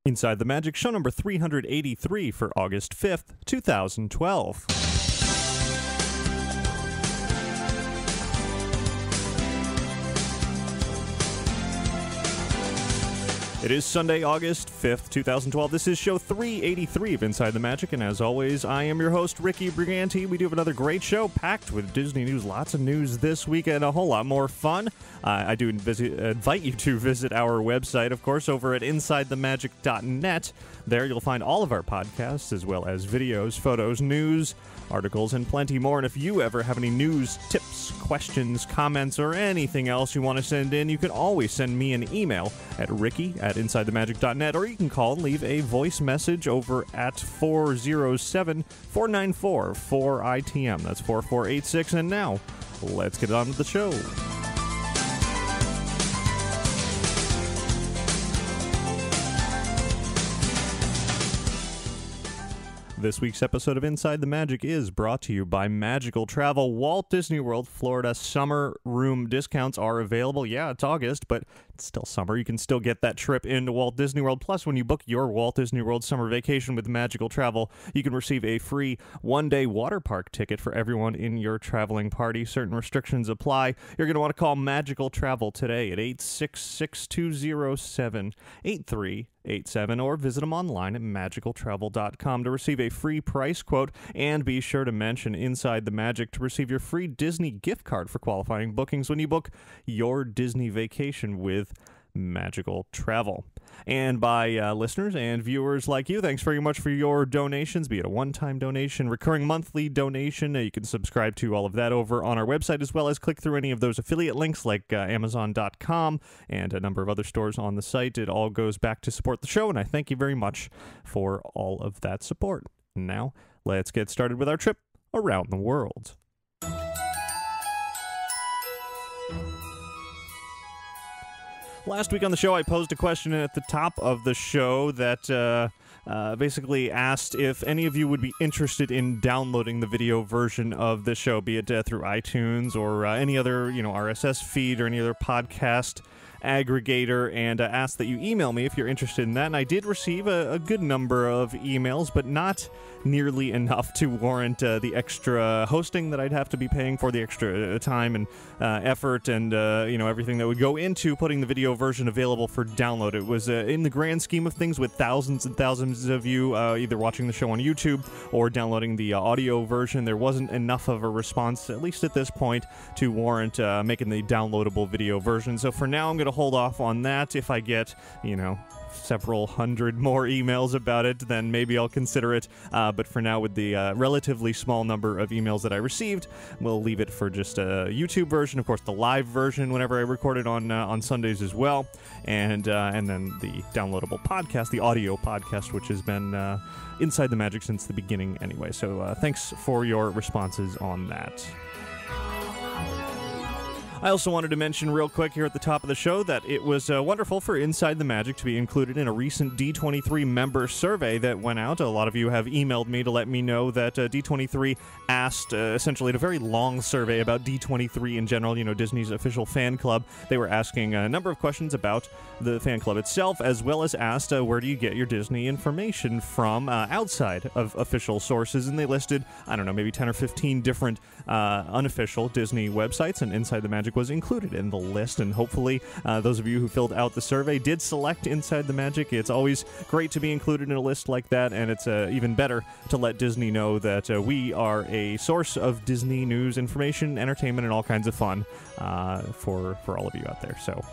Inside the Magic, show number 383 for August 5th, 2012. It is Sunday, August 5th, 2012. This is show 383 of Inside the Magic, and as always, I am your host, Ricky Briganti. We do have another great show packed with Disney news, lots of news this week, and a whole lot more fun. I do invite you to visit our website, of course, over at InsideTheMagic.net. There you'll find all of our podcasts, as well as videos, photos, news, articles, and plenty more. And if you ever have any news, tips, questions, comments, or anything else you want to send in, you can always send me an email at ricky@InsideTheMagic.net, or you can call and leave a voice message over at 407-494-4ITM. That's 4486. And now, let's get on with the show. This week's episode of Inside the Magic is brought to you by Magical Travel. Walt Disney World, Florida summer room discounts are available. Yeah, it's August, but it's still summer. You can still get that trip into Walt Disney World. Plus, when you book your Walt Disney World summer vacation with Magical Travel, you can receive a free one-day water park ticket for everyone in your traveling party. Certain restrictions apply. You're going to want to call Magical Travel today at 866-207-8387, or visit them online at magicaltravel.com to receive a free price quote, and be sure to mention Inside the Magic to receive your free Disney gift card for qualifying bookings when you book your Disney vacation with Magical Travel. And by listeners and viewers like you, thanks very much for your donations, be it a one-time donation, recurring monthly donation. You can subscribe to all of that over on our website, as well as click through any of those affiliate links like Amazon.com and a number of other stores on the site. It all goes back to support the show, and I thank you very much for all of that support. Now, let's get started with our trip around the world. Last week on the show, I posed a question at the top of the show that basically asked if any of you would be interested in downloading the video version of the show, be it through iTunes or any other, RSS feed or any other podcast aggregator, and asked that you email me if you're interested in that. And I did receive a good number of emails, but not nearly enough to warrant the extra hosting that I'd have to be paying for, the extra time and effort and everything that would go into putting the video version available for download. It was in the grand scheme of things, with thousands and thousands of you either watching the show on YouTube or downloading the audio version, there wasn't enough of a response, at least at this point, to warrant making the downloadable video version. So for now, I'm going to hold off on that. If I get, several hundred more emails about it, then maybe I'll consider it. But for now, with the relatively small number of emails that I received, we'll leave it for just a YouTube version. Of course, the live version whenever I record it on Sundays as well, and then the downloadable podcast, the audio podcast, which has been Inside the Magic since the beginning anyway. So thanks for your responses on that. I also wanted to mention real quick here at the top of the show that it was wonderful for Inside the Magic to be included in a recent D23 member survey that went out. A lot of you have emailed me to let me know that D23 asked essentially a very long survey about D23 in general, Disney's official fan club. They were asking a number of questions about the fan club itself, as well as asked where do you get your Disney information from outside of official sources. And they listed, maybe 10 or 15 different unofficial Disney websites, and Inside the Magic was included in the list, and hopefully those of you who filled out the survey did select Inside the Magic. It's always great to be included in a list like that, and it's even better to let Disney know that we are a source of Disney news, information, entertainment, and all kinds of fun for all of you out there. So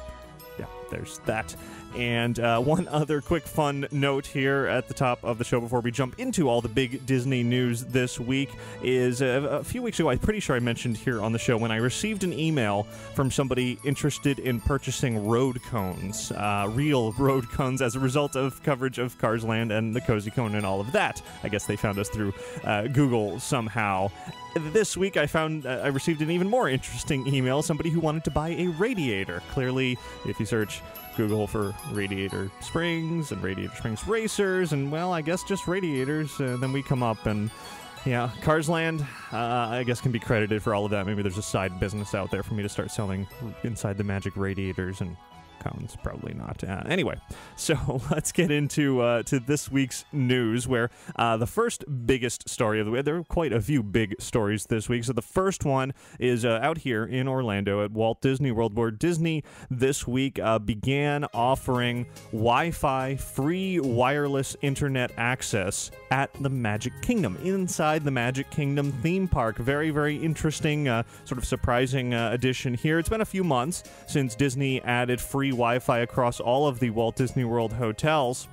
yeah, there's that. And one other quick fun note here at the top of the show before we jump into all the big Disney news this week is a few weeks ago, I'm pretty sure I mentioned here on the show, when I received an email from somebody interested in purchasing road cones, real road cones, as a result of coverage of Cars Land and the Cozy Cone and all of that. I guess they found us through Google somehow. This week, I received an even more interesting email, somebody who wanted to buy a radiator. Clearly, if you search Google for Radiator Springs and Radiator Springs Racers, and, well, I guess just radiators, then we come up, and yeah, Cars Land, I guess, can be credited for all of that. Maybe there's a side business out there for me to start selling Inside the Magic radiators and cones? Probably not. Anyway, so let's get into to this week's news, where the first biggest story of the week, there are quite a few big stories this week. So the first one is out here in Orlando at Walt Disney World, where Disney this week began offering Wi-Fi free wireless internet access at the Magic Kingdom, inside the Magic Kingdom theme park. Very, very interesting, sort of surprising addition here. It's been a few months since Disney added free Wi-Fi across all of the Walt Disney World hotels,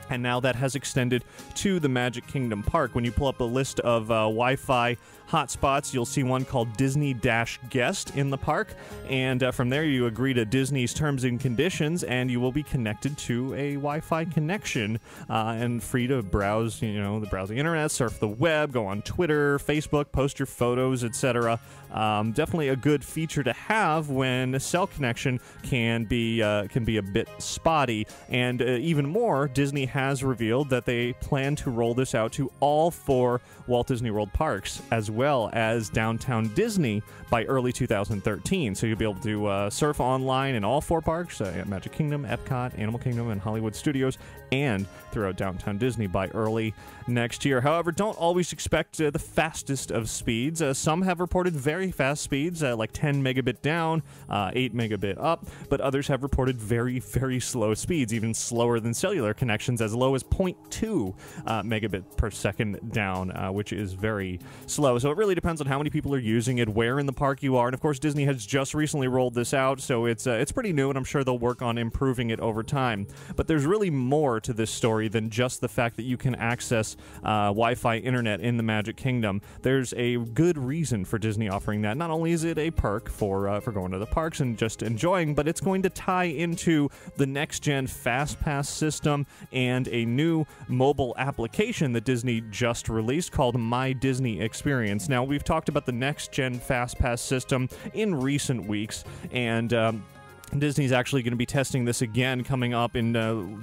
and now that has extended to the Magic Kingdom Park. When you pull up a list of Wi-Fi hotspots, you'll see one called Disney-Guest in the park, and from there you agree to Disney's terms and conditions, and you will be connected to a Wi-Fi connection and free to browse, the browsing internet, surf the web, go on Twitter, Facebook, post your photos, etc. Definitely a good feature to have when a cell connection can be a bit spotty. And even more, Disney has revealed that they plan to roll this out to all 4 Walt Disney World parks, as well as Downtown Disney, by early 2013. So you'll be able to surf online in all 4 parks, at Magic Kingdom, Epcot, Animal Kingdom, and Hollywood Studios, and throughout Downtown Disney by early next year. However, don't always expect the fastest of speeds. Some have reported very fast speeds, like 10 megabit down, 8 megabit up, but others have reported very, very slow speeds, even slower than cellular connections, as low as 0.2 megabit per second down, which is very slow. So it really depends on how many people are using it, where in the park you are, and of course Disney has just recently rolled this out, so it's pretty new, and I'm sure they'll work on improving it over time. But there's really more to this story than just the fact that you can access Wi-Fi internet in the Magic Kingdom. There's a good reason for Disney offering that. Not only is it a perk for going to the parks and just enjoying, but it's going to tie into the NextGen FastPass system and a new mobile application that Disney just released called My Disney Experience. Now, we've talked about the NextGen FastPass system in recent weeks, and Disney's actually going to be testing this again coming up in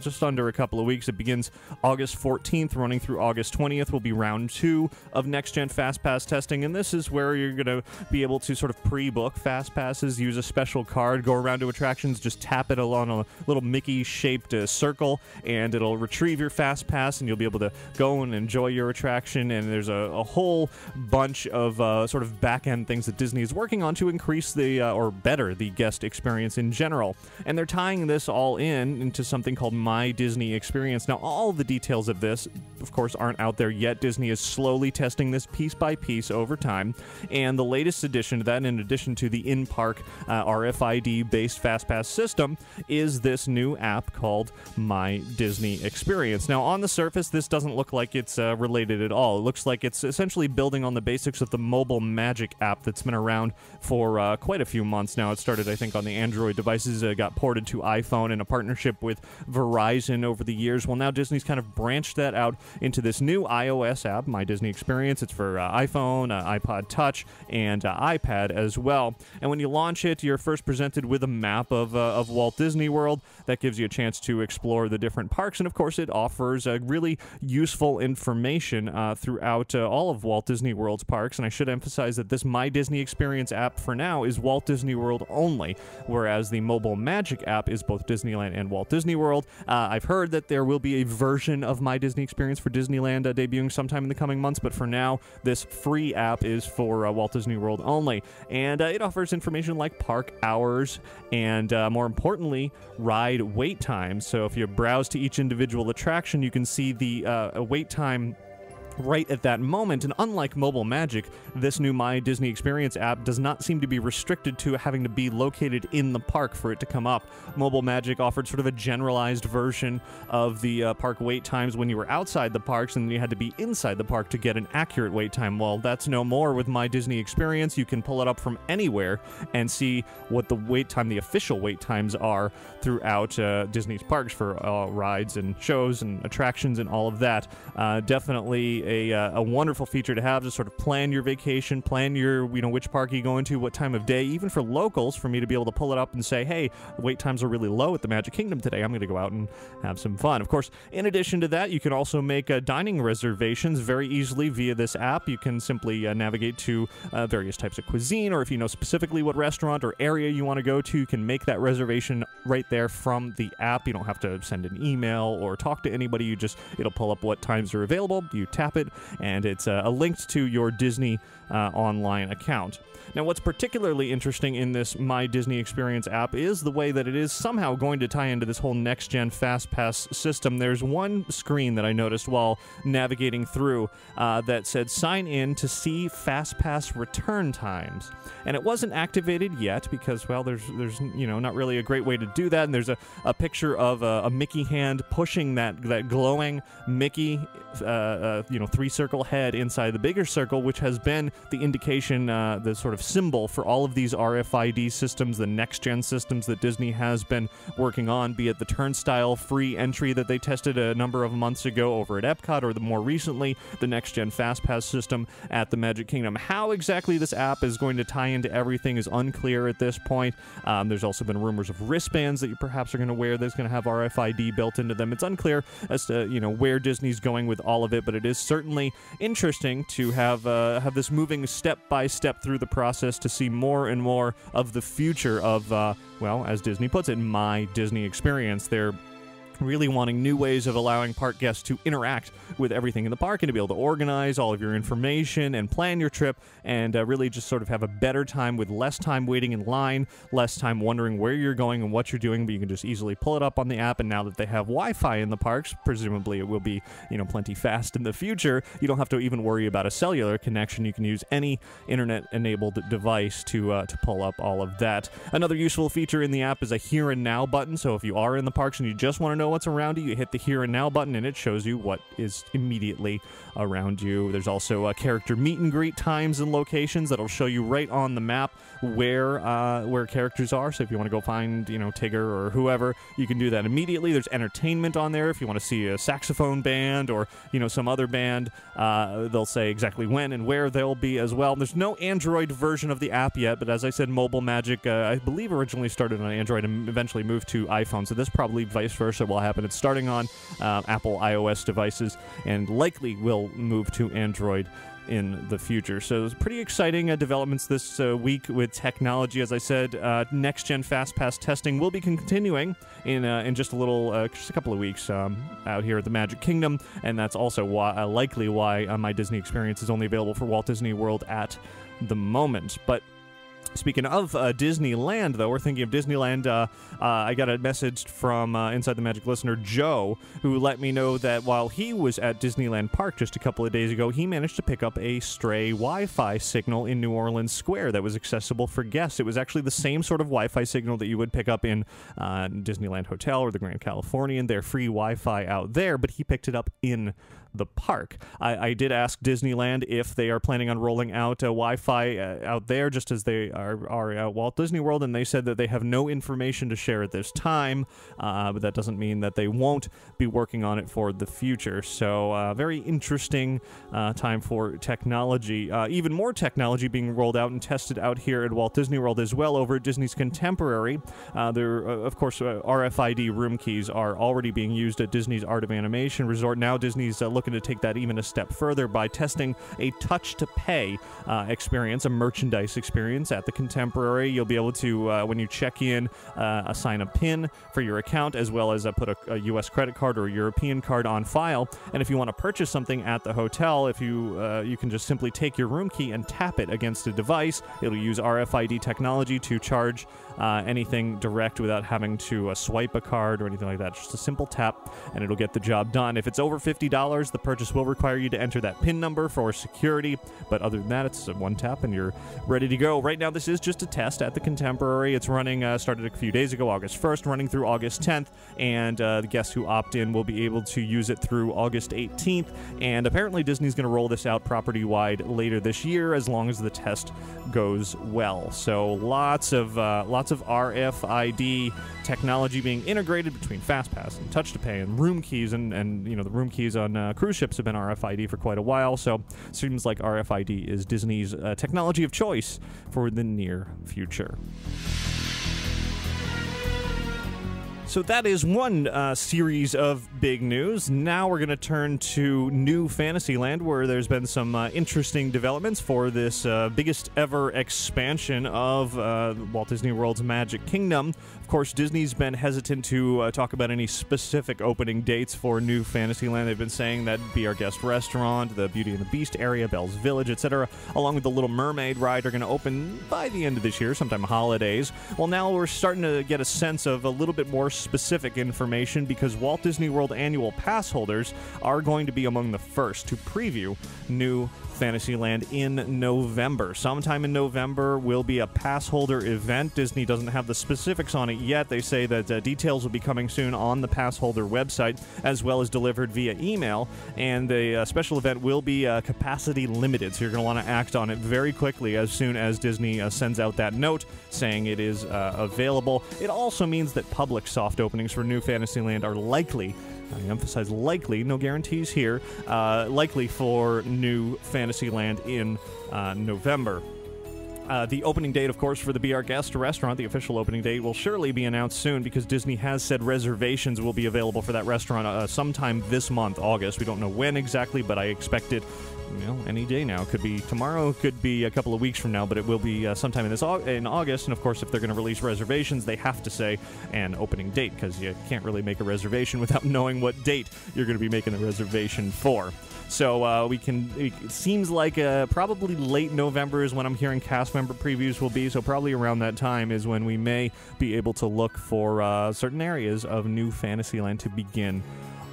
just under a couple of weeks. It begins August 14th, running through August 20th will be round 2 of NextGen FastPass testing, and this is where you're going to be able to sort of pre-book FastPasses, use a special card, go around to attractions, just tap it along a little Mickey-shaped circle, and it'll retrieve your FastPass, and you'll be able to go and enjoy your attraction. And there's a whole bunch of sort of back-end things that Disney is working on to increase the, or better the guest experience in general. And they're tying this all into something called My Disney Experience. Now, all the details of this, of course, aren't out there yet. Disney is slowly testing this piece by piece over time. And the latest addition to that, in addition to the in-park RFID-based FastPass system, is this new app called My Disney Experience. Now, on the surface, this doesn't look like it's related at all. It looks like it's essentially building on the basics of the Mobile Magic app that's been around for quite a few months now. It started, I think, on the Android devices, got ported to iPhone in a partnership with Verizon over the years. Well, now Disney's kind of branched that out into this new iOS app, My Disney Experience. It's for iPhone, iPod Touch, and iPad as well. And when you launch it, you're first presented with a map of Walt Disney World. That gives you a chance to explore the different parks, and of course it offers really useful information throughout all of Walt Disney World's parks. And I should emphasize that this My Disney Experience app for now is Walt Disney World only, whereas the Mobile Magic app is both Disneyland and Walt Disney World. I've heard that there will be a version of My Disney Experience for Disneyland debuting sometime in the coming months, but for now, this free app is for Walt Disney World only. And it offers information like park hours and, more importantly, ride wait times. So if you browse to each individual attraction, you can see the wait time right at that moment. And unlike Mobile Magic, this new My Disney Experience app does not seem to be restricted to having to be located in the park for it to come up. Mobile Magic offered sort of a generalized version of the park wait times when you were outside the parks, and you had to be inside the park to get an accurate wait time. Well, that's no more with My Disney Experience. You can pull it up from anywhere and see what the wait time, the official wait times are throughout Disney's parks for rides and shows and attractions and all of that. Definitely a wonderful feature to have to sort of plan your vacation, plan your, which park you going to, what time of day, even for locals, for me to be able to pull it up and say, hey, wait times are really low at the Magic Kingdom today. I'm going to go out and have some fun. Of course, in addition to that, you can also make dining reservations very easily via this app. You can simply navigate to various types of cuisine, or if you know specifically what restaurant or area you want to go to, you can make that reservation right there from the app. You don't have to send an email or talk to anybody. It'll pull up what times are available. You tap it, and it's linked to your Disney online account. Now, what's particularly interesting in this My Disney Experience app is the way that it is somehow going to tie into this whole NextGen FastPass system. There's one screen that I noticed while navigating through that said, sign in to see FastPass return times. And it wasn't activated yet because, well, there's not really a great way to do that. And there's a picture of a Mickey hand pushing that glowing Mickey, three-circle head inside the bigger circle, which has been the indication, the sort of symbol for all of these RFID systems, the next-gen systems that Disney has been working on, be it the turnstile free entry that they tested a number of months ago over at Epcot, or more recently, the next-gen FastPass system at the Magic Kingdom. How exactly this app is going to tie into everything is unclear at this point. There's also been rumors of wristbands that you perhaps are going to wear that's going to have RFID built into them. It's unclear as to where Disney's going with all of it, but it is certainly interesting to have this moving step by step through the process to see more and more of the future of, as Disney puts it, My Disney Experience. They're really wanting new ways of allowing park guests to interact with everything in the park and to be able to organize all of your information and plan your trip and really just sort of have a better time with less time waiting in line, less time wondering where you're going and what you're doing, but you can just easily pull it up on the app. And now that they have Wi-Fi in the parks, presumably it will be, plenty fast in the future. You don't have to even worry about a cellular connection. You can use any internet-enabled device to pull up all of that. Another useful feature in the app is a Here and Now button. So if you are in the parks and you just want to know what's around you, you hit the Here and Now button and it shows you what is immediately around you. There's also character meet and greet times and locations that'll show you right on the map where characters are. So if you want to go find Tigger or whoever, you can do that immediately. There's entertainment on there. If you want to see a saxophone band or some other band, they'll say exactly when and where they'll be as well. There's no Android version of the app yet, but as I said, Mobile Magic I believe originally started on Android and eventually moved to iPhone, so this probably vice versa will happen. It's starting on Apple iOS devices and likely will move to Android in the future. So it's pretty exciting developments this week with technology. As I said, next-gen FastPass testing will be continuing in just a couple of weeks out here at the Magic Kingdom, and that's also likely why My Disney Experience is only available for Walt Disney World at the moment. But speaking of Disneyland, though, we're thinking of Disneyland. I got a message from Inside the Magic listener Joe, who let me know that while he was at Disneyland Park just a couple of days ago, he managed to pick up a stray Wi-Fi signal in New Orleans Square that was accessible for guests. It was actually the same sort of Wi-Fi signal that you would pick up in Disneyland Hotel or the Grand Californian. They're free Wi-Fi out there, but he picked it up in the park. I did ask Disneyland if they are planning on rolling out Wi-Fi out there just as they are at Walt Disney World, and they said that they have no information to share at this time, but that doesn't mean that they won't be working on it for the future. So very interesting time for technology. Even more technology being rolled out and tested out here at Walt Disney World as well over at Disney's Contemporary. Of course, RFID room keys are already being used at Disney's Art of Animation Resort. Now Disney's looking to take that even a step further by testing a touch-to-pay experience, a merchandise experience at the Contemporary. You'll be able to, when you check in, assign a PIN for your account, as well as put a U.S. credit card or a European card on file. And if you want to purchase something at the hotel, if you can just simply take your room key and tap it against a device. It'll use RFID technology to charge anything direct without having to swipe a card or anything like that. Just a simple tap, and it'll get the job done. If it's over $50, the purchase will require you to enter that PIN number for security, but other than that, it's one tap and you're ready to go. Right now, this is just a test at the Contemporary. It's running, started a few days ago, August 1st, running through August 10th, and the guests who opt in will be able to use it through August 18th, and apparently Disney's going to roll this out property-wide later this year as long as the test goes well. So lots of RFID technology being integrated between FastPass and Touch to Pay and room keys and the room keys on cruise cruise ships have been RFID for quite a while, so seems like RFID is Disney's technology of choice for the near future. So that is one series of big news. Now we're going to turn to New Fantasyland, where there's been some interesting developments for this biggest ever expansion of Walt Disney World's Magic Kingdom. Of course, Disney's been hesitant to talk about any specific opening dates for New Fantasyland. They've been saying that Be Our Guest restaurant, the Beauty and the Beast area, Belle's Village, etc., along with the Little Mermaid ride, are going to open by the end of this year, sometime holidays. Well, now we're starting to get a sense of a little bit more specific information, because Walt Disney World annual pass holders are going to be among the first to preview New Fantasyland in November. Sometime in November will be a pass holder event. Disney doesn't have the specifics on it yet. They say that details will be coming soon on the pass holder website, as well as delivered via email, and the special event will be capacity limited, so you're going to want to act on it very quickly as soon as Disney sends out that note saying it is available. It also means that public soft openings for New Fantasyland are likely, I emphasize likely, no guarantees here, likely for New Fantasyland in November. The opening date, of course, for the Be Our Guest restaurant, the official opening date, will surely be announced soon, because Disney has said reservations will be available for that restaurant sometime this month, August. We don't know when exactly, but I expect it, any day now. Could be tomorrow, could be a couple of weeks from now, but it will be sometime in August. And of course, if they're going to release reservations, they have to say an opening date, because you can't really make a reservation without knowing what date you're going to be making the reservation for. So it seems like probably late November is when I'm hearing cast member previews will be, so probably around that time is when we may be able to look for certain areas of New Fantasyland to begin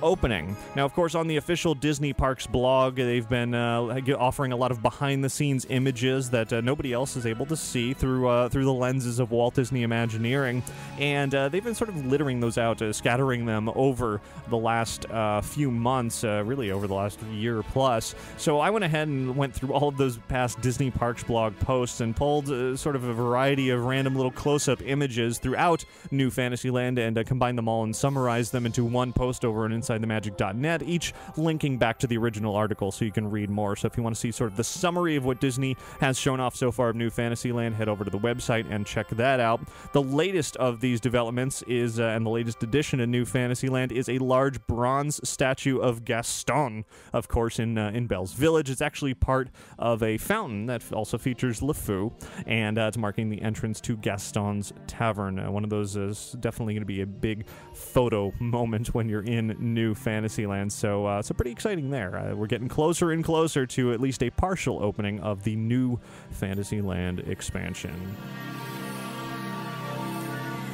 opening. Now, of course, on the official Disney Parks blog, they've been offering a lot of behind-the-scenes images that nobody else is able to see through the lenses of Walt Disney Imagineering, and they've been sort of littering those out, scattering them over the last few months, really over the last year plus. So I went ahead and went through all of those past Disney Parks blog posts and pulled sort of a variety of random little close-up images throughout New Fantasyland and combined them all and summarized them into one post over on InsideTheMagic.net, each linking back to the original article so you can read more. So if you want to see sort of the summary of what Disney has shown off so far of New Fantasyland, head over to the website and check that out. The latest of these developments is, and the latest addition to New Fantasyland, is a large bronze statue of Gaston, of course, in Belle's Village. It's actually part of a fountain that also features LeFou, and it's marking the entrance to Gaston's Tavern. One of those is definitely going to be a big photo moment when you're in New Fantasyland, so pretty exciting there. We're getting closer and closer to at least a partial opening of the New Fantasyland expansion.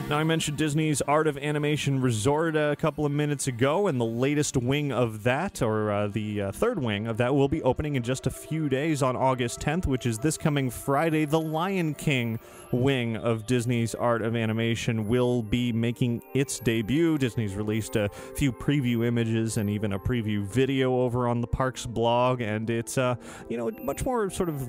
Now, I mentioned Disney's Art of Animation Resort a couple of minutes ago, and the latest wing of that, or the third wing of that, will be opening in just a few days on August 10th, which is this coming Friday. The Lion King wing of Disney's Art of Animation will be making its debut. Disney's released a few preview images and even a preview video over on the park's blog, and it's, much more sort of,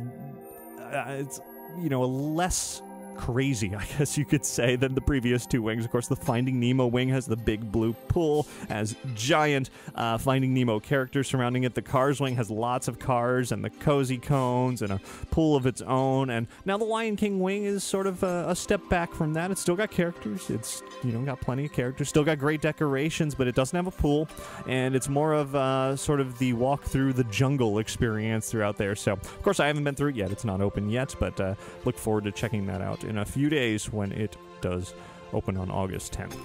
less crazy, I guess you could say, than the previous two wings. Of course, the Finding Nemo wing has the big blue pool, has giant Finding Nemo characters surrounding it. The Cars wing has lots of cars and the cozy cones and a pool of its own. And now the Lion King wing is sort of a step back from that. It's still got characters. It's, got plenty of characters. Still got great decorations, but it doesn't have a pool. And it's more of sort of the walk through the jungle experience throughout there. So, of course, I haven't been through it yet. It's not open yet, but look forward to checking that out in a few days when it does open on August 10th.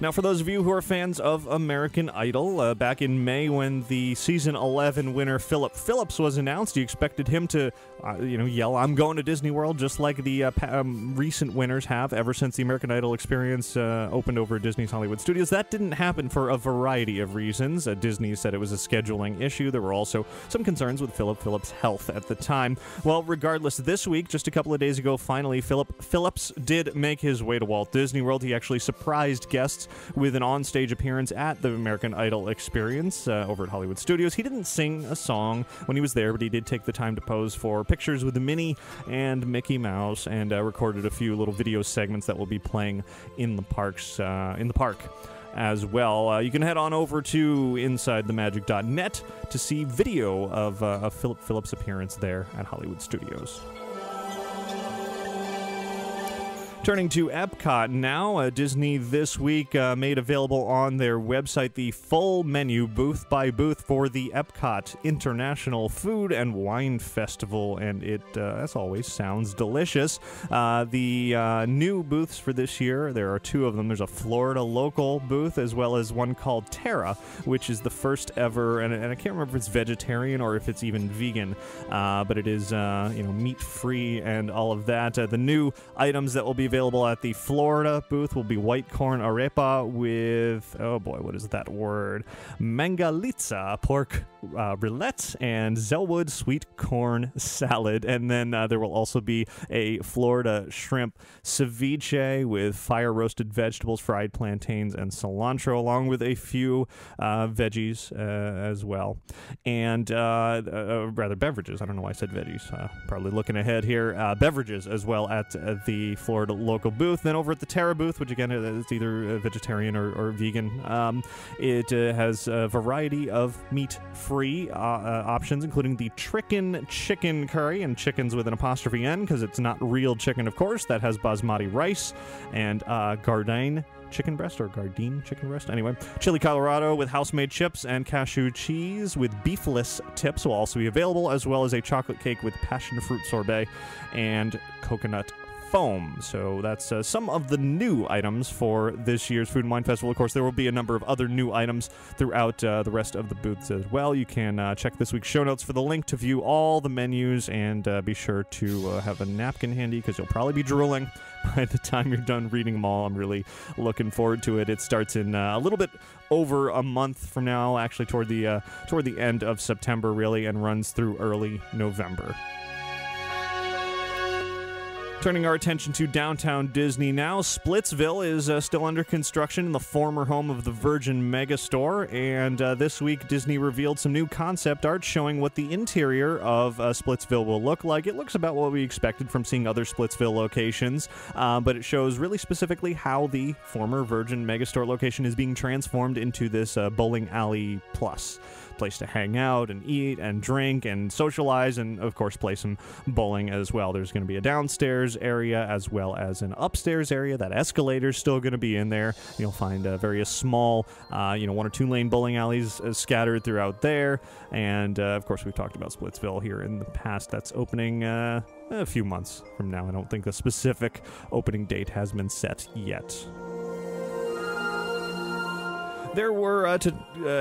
Now, for those of you who are fans of American Idol, back in May when the Season 11 winner Phillip Phillips was announced, you expected him to, yell, "I'm going to Disney World," just like the recent winners have ever since the American Idol experience opened over at Disney's Hollywood Studios. That didn't happen for a variety of reasons. Disney said it was a scheduling issue. There were also some concerns with Phillip Phillips' health at the time. Well, regardless, this week, just a couple of days ago, finally, Phillip Phillips did make his way to Walt Disney World. He actually surprised guests with an onstage appearance at the American Idol experience over at Hollywood Studios. He didn't sing a song when he was there, but he did take the time to pose for pictures with Minnie and Mickey Mouse, and recorded a few little video segments that will be playing in the park. as well. You can head on over to InsideTheMagic.net to see video of Phillip Phillips' appearance there at Hollywood Studios. Turning to Epcot now, Disney this week made available on their website the full menu, booth by booth, for the Epcot International Food and Wine Festival, and it, as always, sounds delicious. The new booths for this year, there are two of them. There's a Florida local booth, as well as one called Terra, which is the first ever, and I can't remember if it's vegetarian or if it's even vegan, but it is, meat-free and all of that. The new items that will be available at the Florida booth will be white corn arepa with, oh boy, what is that word? Mangalitsa pork roulette and Zellwood sweet corn salad. And then there will also be a Florida shrimp ceviche with fire-roasted vegetables, fried plantains, and cilantro, along with a few veggies as well. And rather, beverages. I don't know why I said veggies. Probably looking ahead here. Beverages as well at the Florida local booth. Then over at the Terra booth, which again is either vegetarian or vegan, it has a variety of meat-free options, including the Trickin' Chicken Curry, and chickens with an apostrophe N because it's not real chicken, of course. That has basmati rice and Gardein chicken breast, or Gardein chicken breast. Anyway, chili Colorado with house-made chips and cashew cheese with beefless tips will also be available, as well as a chocolate cake with passion fruit sorbet and coconut foam. So that's some of the new items for this year's Food and Wine Festival. Of course, there will be a number of other new items throughout the rest of the booths as well. You can check this week's show notes for the link to view all the menus, and be sure to have a napkin handy because you'll probably be drooling by the time you're done reading them all. I'm really looking forward to it. It starts in a little bit over a month from now, actually toward the end of September, really, and runs through early November. Turning our attention to downtown Disney now, Splitsville is still under construction in the former home of the Virgin Megastore, and this week Disney revealed some new concept art showing what the interior of Splitsville will look like. It looks about what we expected from seeing other Splitsville locations, but it shows really specifically how the former Virgin Megastore location is being transformed into this bowling alley plus place to hang out and eat and drink and socialize, and of course play some bowling as well. There's going to be a downstairs area as well as an upstairs area. That escalator's still going to be in there. You'll find various small, 1 or 2 lane bowling alleys scattered throughout there. And of course, we've talked about Splitsville here in the past. That's opening a few months from now. I don't think the specific opening date has been set yet. There were, to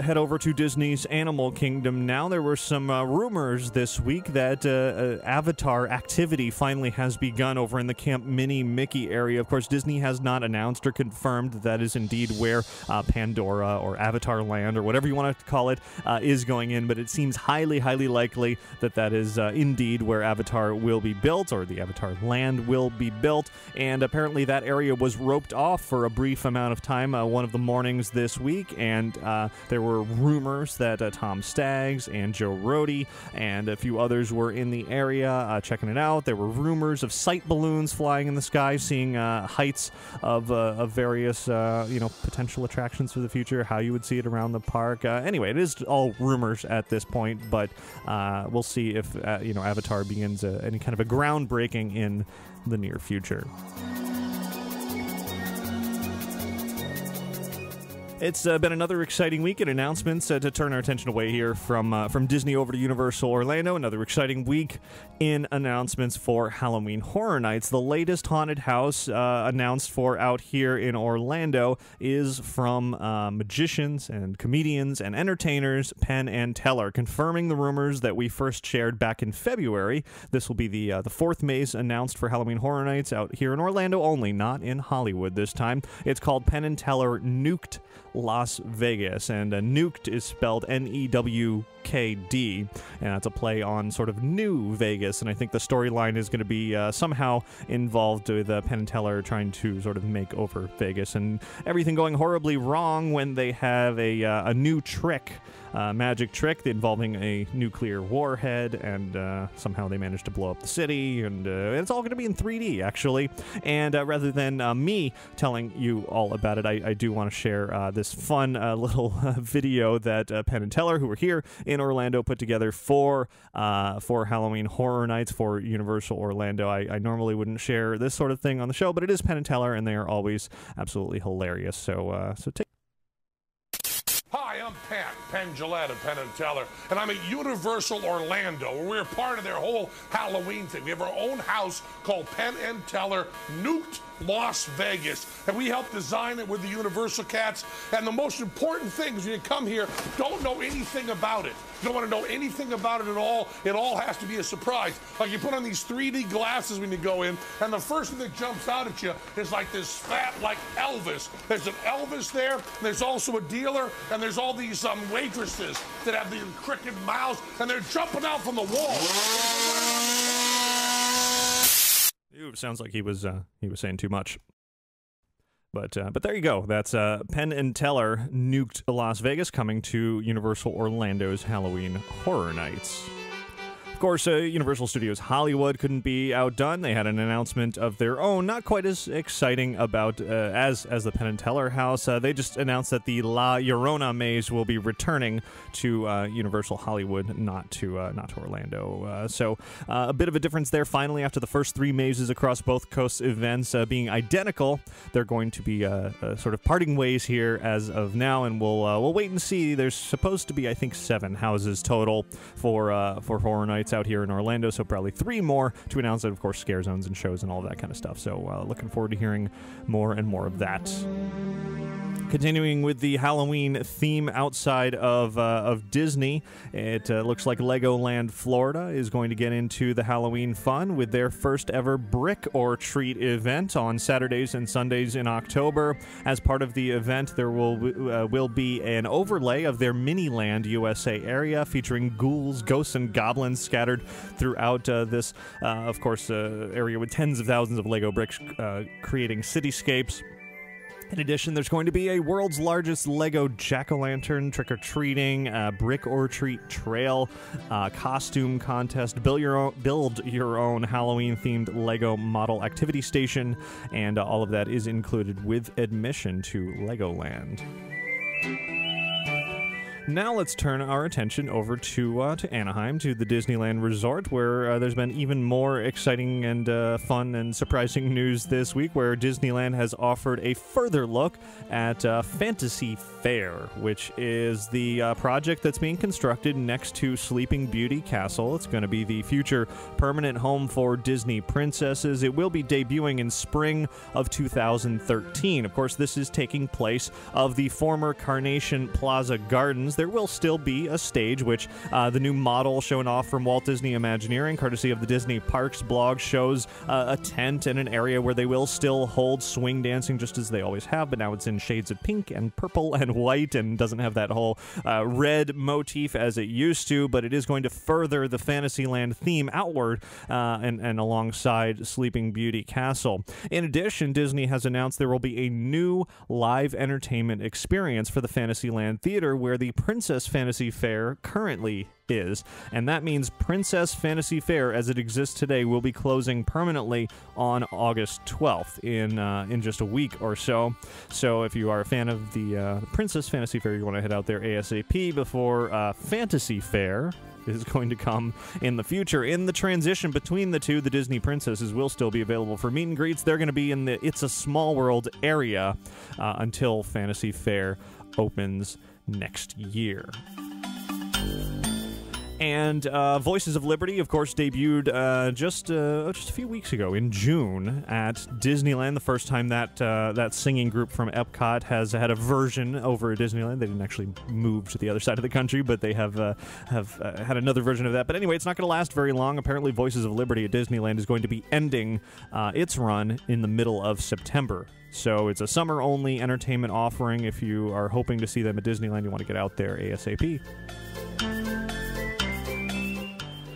head over to Disney's Animal Kingdom now, there were some rumors this week that Avatar activity finally has begun over in the Camp Mini Mickey area. Of course, Disney has not announced or confirmed that is indeed where Pandora or Avatar Land, or whatever you want to call it, is going in, but it seems highly, highly likely that that is indeed where Avatar will be built, or the Avatar Land will be built, and apparently that area was roped off for a brief amount of time one of the mornings this week. And there were rumors that Tom Staggs and Joe Rohde and a few others were in the area checking it out. There were rumors of sight balloons flying in the sky, seeing heights of various potential attractions for the future, how you would see it around the park. Anyway, it is all rumors at this point, but we'll see if Avatar begins any kind of a groundbreaking in the near future. It's been another exciting week in announcements to turn our attention away here from Disney over to Universal Orlando. Another exciting week in announcements for Halloween Horror Nights. The latest haunted house announced for out here in Orlando is from magicians and comedians and entertainers Penn and Teller, confirming the rumors that we first shared back in February. This will be the fourth maze announced for Halloween Horror Nights out here in Orlando only, not in Hollywood this time. It's called Penn and Teller Nuked Las Vegas, and Nuked is spelled Newkt, KD, and that's a play on sort of New Vegas, and I think the storyline is going to be somehow involved with Penn and Teller trying to sort of make over Vegas, and everything going horribly wrong when they have a new trick, magic trick involving a nuclear warhead, and somehow they managed to blow up the city, and it's all going to be in 3D, actually. And rather than me telling you all about it, I do want to share this fun little video that Penn and Teller, who were here in Orlando, put together for Halloween Horror Nights for Universal Orlando. I normally wouldn't share this sort of thing on the show, but it is Penn and Teller, and they are always absolutely hilarious. So take. Hi, I'm Penn Gillette of Penn and Teller, and I'm at Universal Orlando, where we're part of their whole Halloween thing. We have our own house called Penn and Teller Nuked Las Vegas, and we helped design it with the Universal cats. And the most important thing is when you come here, don't know anything about it. You don't want to know anything about it at all. It all has to be a surprise. Like, you put on these 3D glasses when you go in, and the first thing that jumps out at you is like this fat, like Elvis. There's an Elvis there, and there's also a dealer, and there's all these waitresses that have the crooked mouths, and they're jumping out from the wall. Ooh, sounds like he was saying too much. But there you go. That's Penn and Teller Nuked Las Vegas, coming to Universal Orlando's Halloween Horror Nights. Of course, Universal Studios Hollywood couldn't be outdone. They had an announcement of their own, not quite as exciting about as the Penn and Teller house. They just announced that the La Llorona maze will be returning to Universal Hollywood, not to Orlando. So a bit of a difference there. Finally, after the first 3 mazes across both coasts events being identical, they're going to be sort of parting ways here as of now, and we'll wait and see. There's supposed to be, I think, 7 houses total for Horror Nights out here in Orlando, so probably 3 more to announce, and of course scare zones and shows and all that kind of stuff. So looking forward to hearing more and more of that. Continuing with the Halloween theme outside of Disney, it looks like Legoland Florida is going to get into the Halloween fun with their first ever Brick or Treat event on Saturdays and Sundays in October. As part of the event, there will be an overlay of their Miniland USA area featuring ghouls, ghosts, and goblins scattered throughout this, of course, area with tens of thousands of Lego bricks creating cityscapes. In addition, there's going to be a world's largest Lego jack-o'-lantern trick-or-treating, brick or treat trail, costume contest, build your own Halloween-themed Lego model activity station, and all of that is included with admission to Legoland. Now let's turn our attention over to Anaheim, to the Disneyland Resort, where there's been even more exciting and fun and surprising news this week, where Disneyland has offered a further look at Fantasy Faire, which is the project that's being constructed next to Sleeping Beauty Castle. It's going to be the future permanent home for Disney princesses. It will be debuting in spring of 2013. Of course, this is taking place of the former Carnation Plaza Gardens. There will still be a stage, which the new model shown off from Walt Disney Imagineering, courtesy of the Disney Parks blog, shows a tent and an area where they will still hold swing dancing just as they always have, but now it's in shades of pink and purple and white and doesn't have that whole red motif as it used to, but it is going to further the Fantasyland theme outward and alongside Sleeping Beauty Castle. In addition, Disney has announced there will be a new live entertainment experience for the Fantasyland Theater, where the Princess Fantasy Faire currently is, and that means Princess Fantasy Faire as it exists today will be closing permanently on August 12th in just a week or so. So if you are a fan of the Princess Fantasy Faire, you want to head out there ASAP before Fantasy Faire is going to come in the future. In the transition between the two, the Disney princesses will still be available for meet and greets. They're going to be in the It's a Small World area until Fantasy Faire opens next year. And Voices of Liberty, of course, debuted just a few weeks ago in June at Disneyland. The first time that singing group from Epcot has had a version over at Disneyland. They didn't actually move to the other side of the country, but they have had another version of that. But anyway, it's not going to last very long. Apparently, Voices of Liberty at Disneyland is going to be ending its run in the middle of September. So it's a summer-only entertainment offering. If you are hoping to see them at Disneyland, you want to get out there ASAP.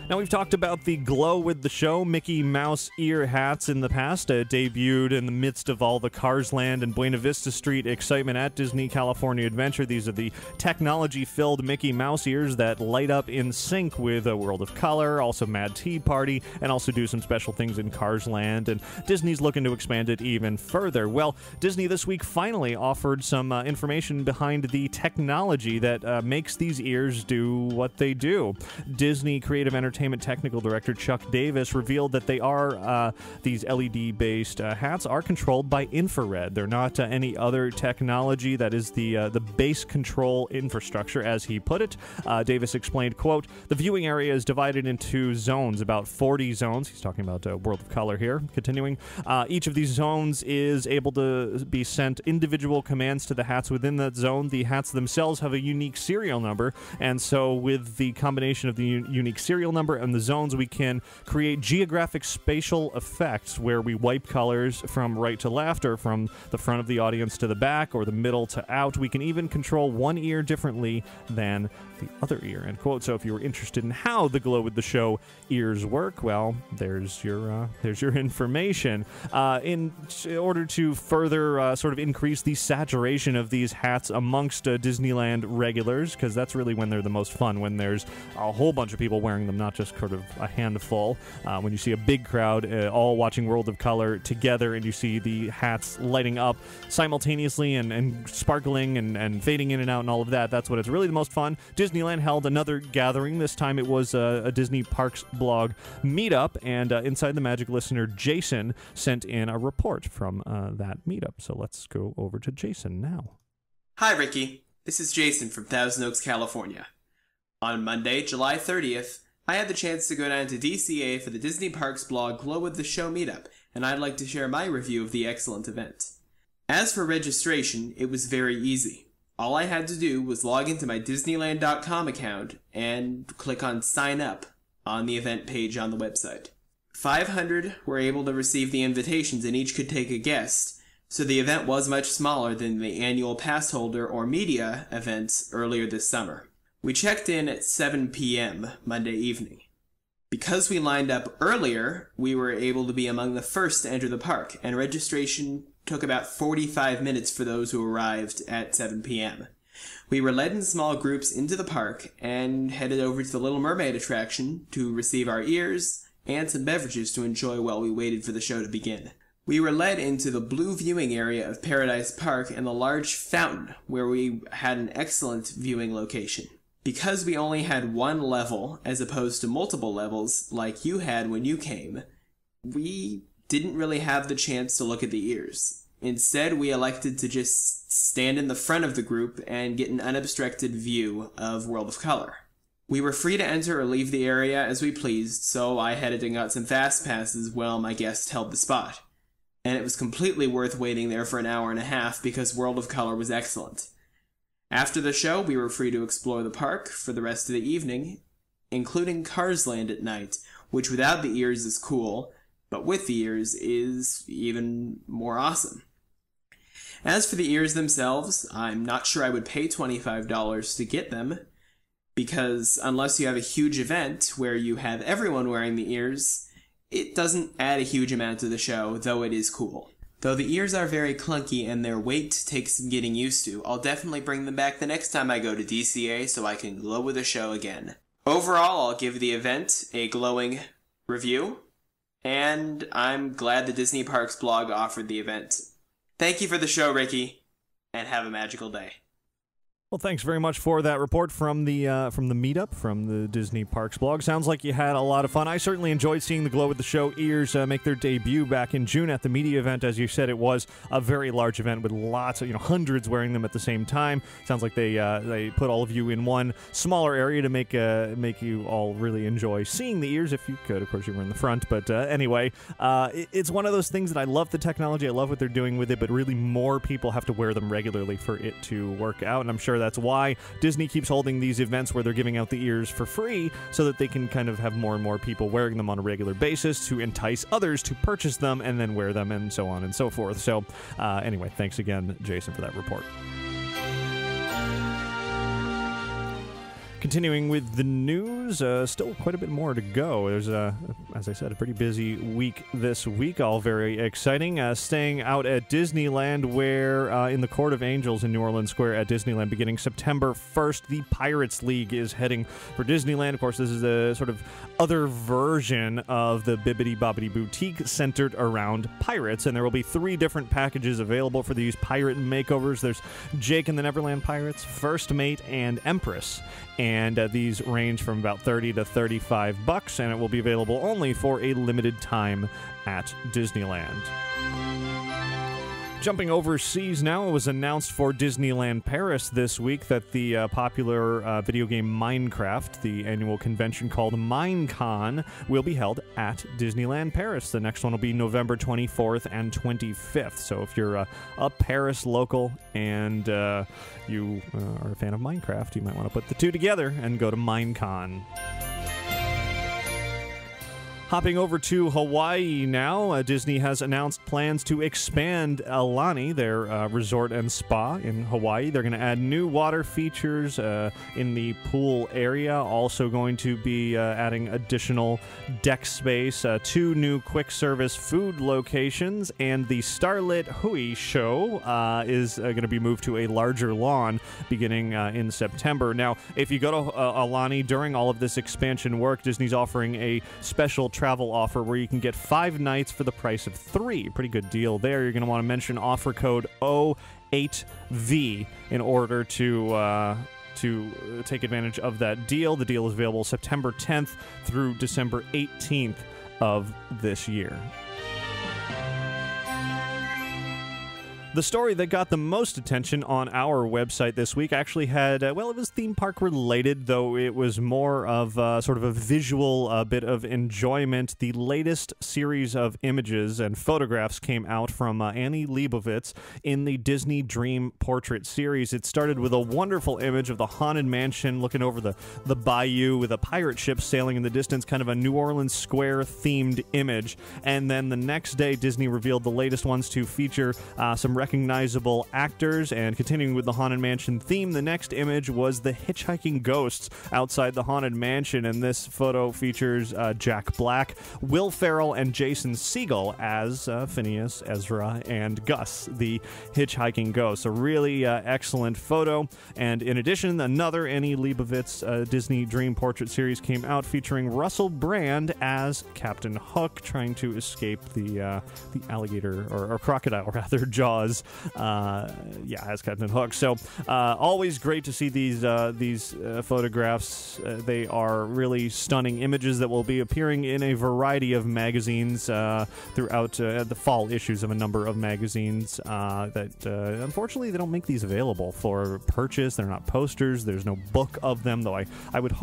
Now, we've talked about the Glow with the Show Mickey Mouse ear hats in the past. Debuted in the midst of all the Cars Land and Buena Vista Street excitement at Disney California Adventure. These are the technology-filled Mickey Mouse ears that light up in sync with a World of Color, also Mad Tea Party, and also do some special things in Cars Land. And Disney's looking to expand it even further. Well, Disney this week finally offered some information behind the technology that makes these ears do what they do. Disney Creative Entertainment Technical Director Chuck Davis revealed that they are, these LED-based hats are controlled by infrared. They're not any other technology. That is the base control infrastructure, as he put it. Davis explained, quote, "The viewing area is divided into zones, about 40 zones." He's talking about World of Color here. Continuing, each of these zones is able to be sent individual commands to the hats within that zone. The hats themselves have a unique serial number, and so with the combination of the unique serial number and the zones, we can create geographic spatial effects where we wipe colors from right to left, or from the front of the audience to the back, or the middle to out. We can even control one ear differently than the other ear, end quote. So if you were interested in how the Glow with the Show ears work, well, there's your information. In order to further sort of increase the saturation of these hats amongst Disneyland regulars, because that's really when they're the most fun, when there's a whole bunch of people wearing them, not just sort of a handful. When you see a big crowd all watching World of Color together, and you see the hats lighting up simultaneously and sparkling and fading in and out and all of that, that's when it's really the most fun. Disneyland held another gathering. This time it was a Disney Parks blog meetup, and Inside the Magic listener Jason sent in a report from that meetup. So let's go over to Jason now. Hi, Ricky. This is Jason from Thousand Oaks, California. On Monday, July 30th, I had the chance to go down to DCA for the Disney Parks blog Glow with the Show meetup, and I'd like to share my review of the excellent event. As for registration, it was very easy. All I had to do was log into my Disneyland.com account and click on Sign Up on the event page on the website. 500 were able to receive the invitations, and each could take a guest, so the event was much smaller than the annual pass holder or media events earlier this summer. We checked in at 7 p.m. Monday evening. Because we lined up earlier, we were able to be among the first to enter the park, and registration took about 45 minutes for those who arrived at 7 p.m. We were led in small groups into the park and headed over to the Little Mermaid attraction to receive our ears and some beverages to enjoy while we waited for the show to begin. We were led into the blue viewing area of Paradise Park and the large fountain, where we had an excellent viewing location. Because we only had one level as opposed to multiple levels like you had when you came, we didn't really have the chance to look at the ears. Instead, we elected to just stand in the front of the group and get an unobstructed view of World of Color. We were free to enter or leave the area as we pleased, so I headed and got some fast passes while my guest held the spot. And it was completely worth waiting there for an hour and a half because World of Color was excellent. After the show, we were free to explore the park for the rest of the evening, including Cars Land at night, which without the ears is cool, but with the ears is even more awesome. As for the ears themselves, I'm not sure I would pay $25 to get them, because unless you have a huge event where you have everyone wearing the ears, it doesn't add a huge amount to the show, though it is cool. Though the ears are very clunky and their weight takes some getting used to, I'll definitely bring them back the next time I go to DCA so I can glow with the show again. Overall, I'll give the event a glowing review, and I'm glad the Disney Parks blog offered the event. Thank you for the show, Ricky, and have a magical day. Well, thanks very much for that report from the meetup from the Disney Parks blog. Sounds like you had a lot of fun. I certainly enjoyed seeing the Glow with the Show ears make their debut back in June at the media event. As you said, it was a very large event with lots of, hundreds wearing them at the same time. Sounds like they put all of you in one smaller area to make you all really enjoy seeing the ears if you could. Of course, you were in the front, but anyway, it's one of those things that I love the technology. I love what they're doing with it, but really more people have to wear them regularly for it to work out, and I'm sure that's why Disney keeps holding these events where they're giving out the ears for free, so that they can kind of have more and more people wearing them on a regular basis to entice others to purchase them and then wear them, and so on and so forth. So anyway, thanks again, Jason, for that report. Continuing with the news, news. Still quite a bit more to go. There's, as I said, a pretty busy week this week, all very exciting. Staying out at Disneyland, where in the Court of Angels in New Orleans Square at Disneyland, beginning September 1st, the Pirates League is heading for Disneyland. Of course, this is a sort of other version of the Bibbidi Bobbidi Boutique centered around pirates, and there will be 3 different packages available for these pirate makeovers. There's Jake and the Neverland Pirates, First Mate, and Empress, and these range from about $30 to $35, and it will be available only for a limited time at Disneyland. Jumping overseas now, it was announced for Disneyland Paris this week that the popular video game Minecraft, the annual convention called Minecon, will be held at Disneyland Paris. The next one will be November 24th and 25th. So if you're a Paris local and you are a fan of Minecraft, you might want to put the two together and go to Minecon. Hopping over to Hawaii now, Disney has announced plans to expand Alani, their resort and spa in Hawaii. They're going to add new water features in the pool area, also going to be adding additional deck space, 2 new quick-service food locations, and the Starlit Hui show is going to be moved to a larger lawn beginning in September. Now, if you go to Alani during all of this expansion work, Disney's offering a special travel offer where you can get 5 nights for the price of 3. Pretty good deal there. You're going to want to mention offer code O8V in order to take advantage of that deal. The deal is available September 10th through December 18th of this year. The story that got the most attention on our website this week actually had, it was theme park related, though it was more of sort of a visual bit of enjoyment. The latest series of images and photographs came out from Annie Leibovitz in the Disney Dream Portrait series. It started with a wonderful image of the Haunted Mansion looking over the bayou with a pirate ship sailing in the distance, kind of a New Orleans Square themed image. And then the next day, Disney revealed the latest ones to feature some recognizable actors, and continuing with the Haunted Mansion theme, the next image was the hitchhiking ghosts outside the Haunted Mansion, and this photo features Jack Black, Will Ferrell, and Jason Segel as Phineas, Ezra, and Gus, the hitchhiking ghosts. A really excellent photo, and in addition, another Annie Leibovitz Disney Dream Portrait series came out featuring Russell Brand as Captain Hook, trying to escape the alligator, or crocodile, rather, Jaws, as Captain Hook. So always great to see these photographs. They are really stunning images that will be appearing in a variety of magazines throughout the fall issues of a number of magazines that unfortunately they don't make these available for purchase. They're not posters. There's no book of them, though I would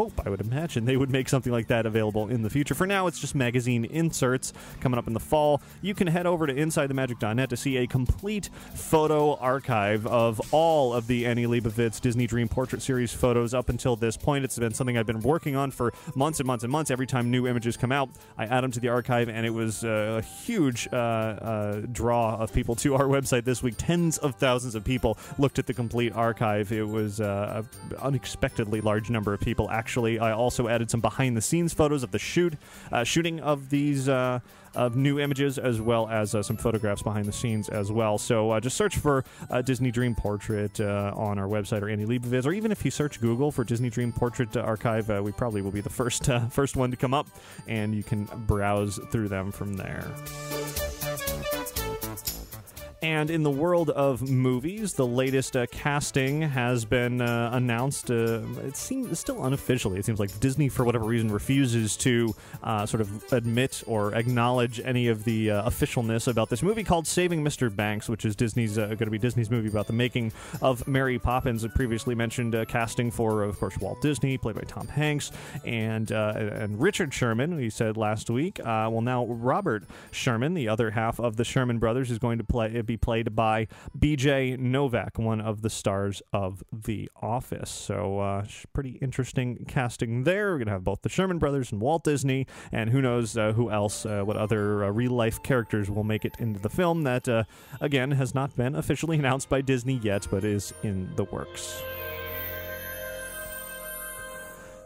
imagine they would make something like that available in the future. For now, it's just magazine inserts coming up in the fall. You can head over to InsideTheMagic.net to see a complete photo archive of all of the Annie Leibovitz Disney Dream Portrait series photos up until this point. It's been something I've been working on for months and months and months. Every time new images come out, I add them to the archive, and it was a huge draw of people to our website this week. Tens of thousands of people looked at the complete archive. It was an unexpectedly large number of people, actually. I also added some behind-the-scenes photos of the shooting of these of new images, as well as some photographs behind the scenes as well. So just search for Disney Dream Portrait on our website, or Annie Leibovitz, or even if you search Google for Disney Dream Portrait Archive, we probably will be the first one to come up, and you can browse through them from there. And in the world of movies, the latest casting has been announced. It seems still unofficially. It seems like Disney, for whatever reason, refuses to sort of admit or acknowledge any of the officialness about this movie called Saving Mr. Banks, which is Disney's going to be Disney's movie about the making of Mary Poppins. I previously mentioned casting for, of course, Walt Disney, played by Tom Hanks, and Richard Sherman. We said last week. Well, now Robert Sherman, the other half of the Sherman brothers, is going to be played by B.J. Novak, one of the stars of The Office. So pretty interesting casting there. We're going to have both the Sherman brothers and Walt Disney, and who knows who else, what other real-life characters will make it into the film that, again, has not been officially announced by Disney yet, but is in the works.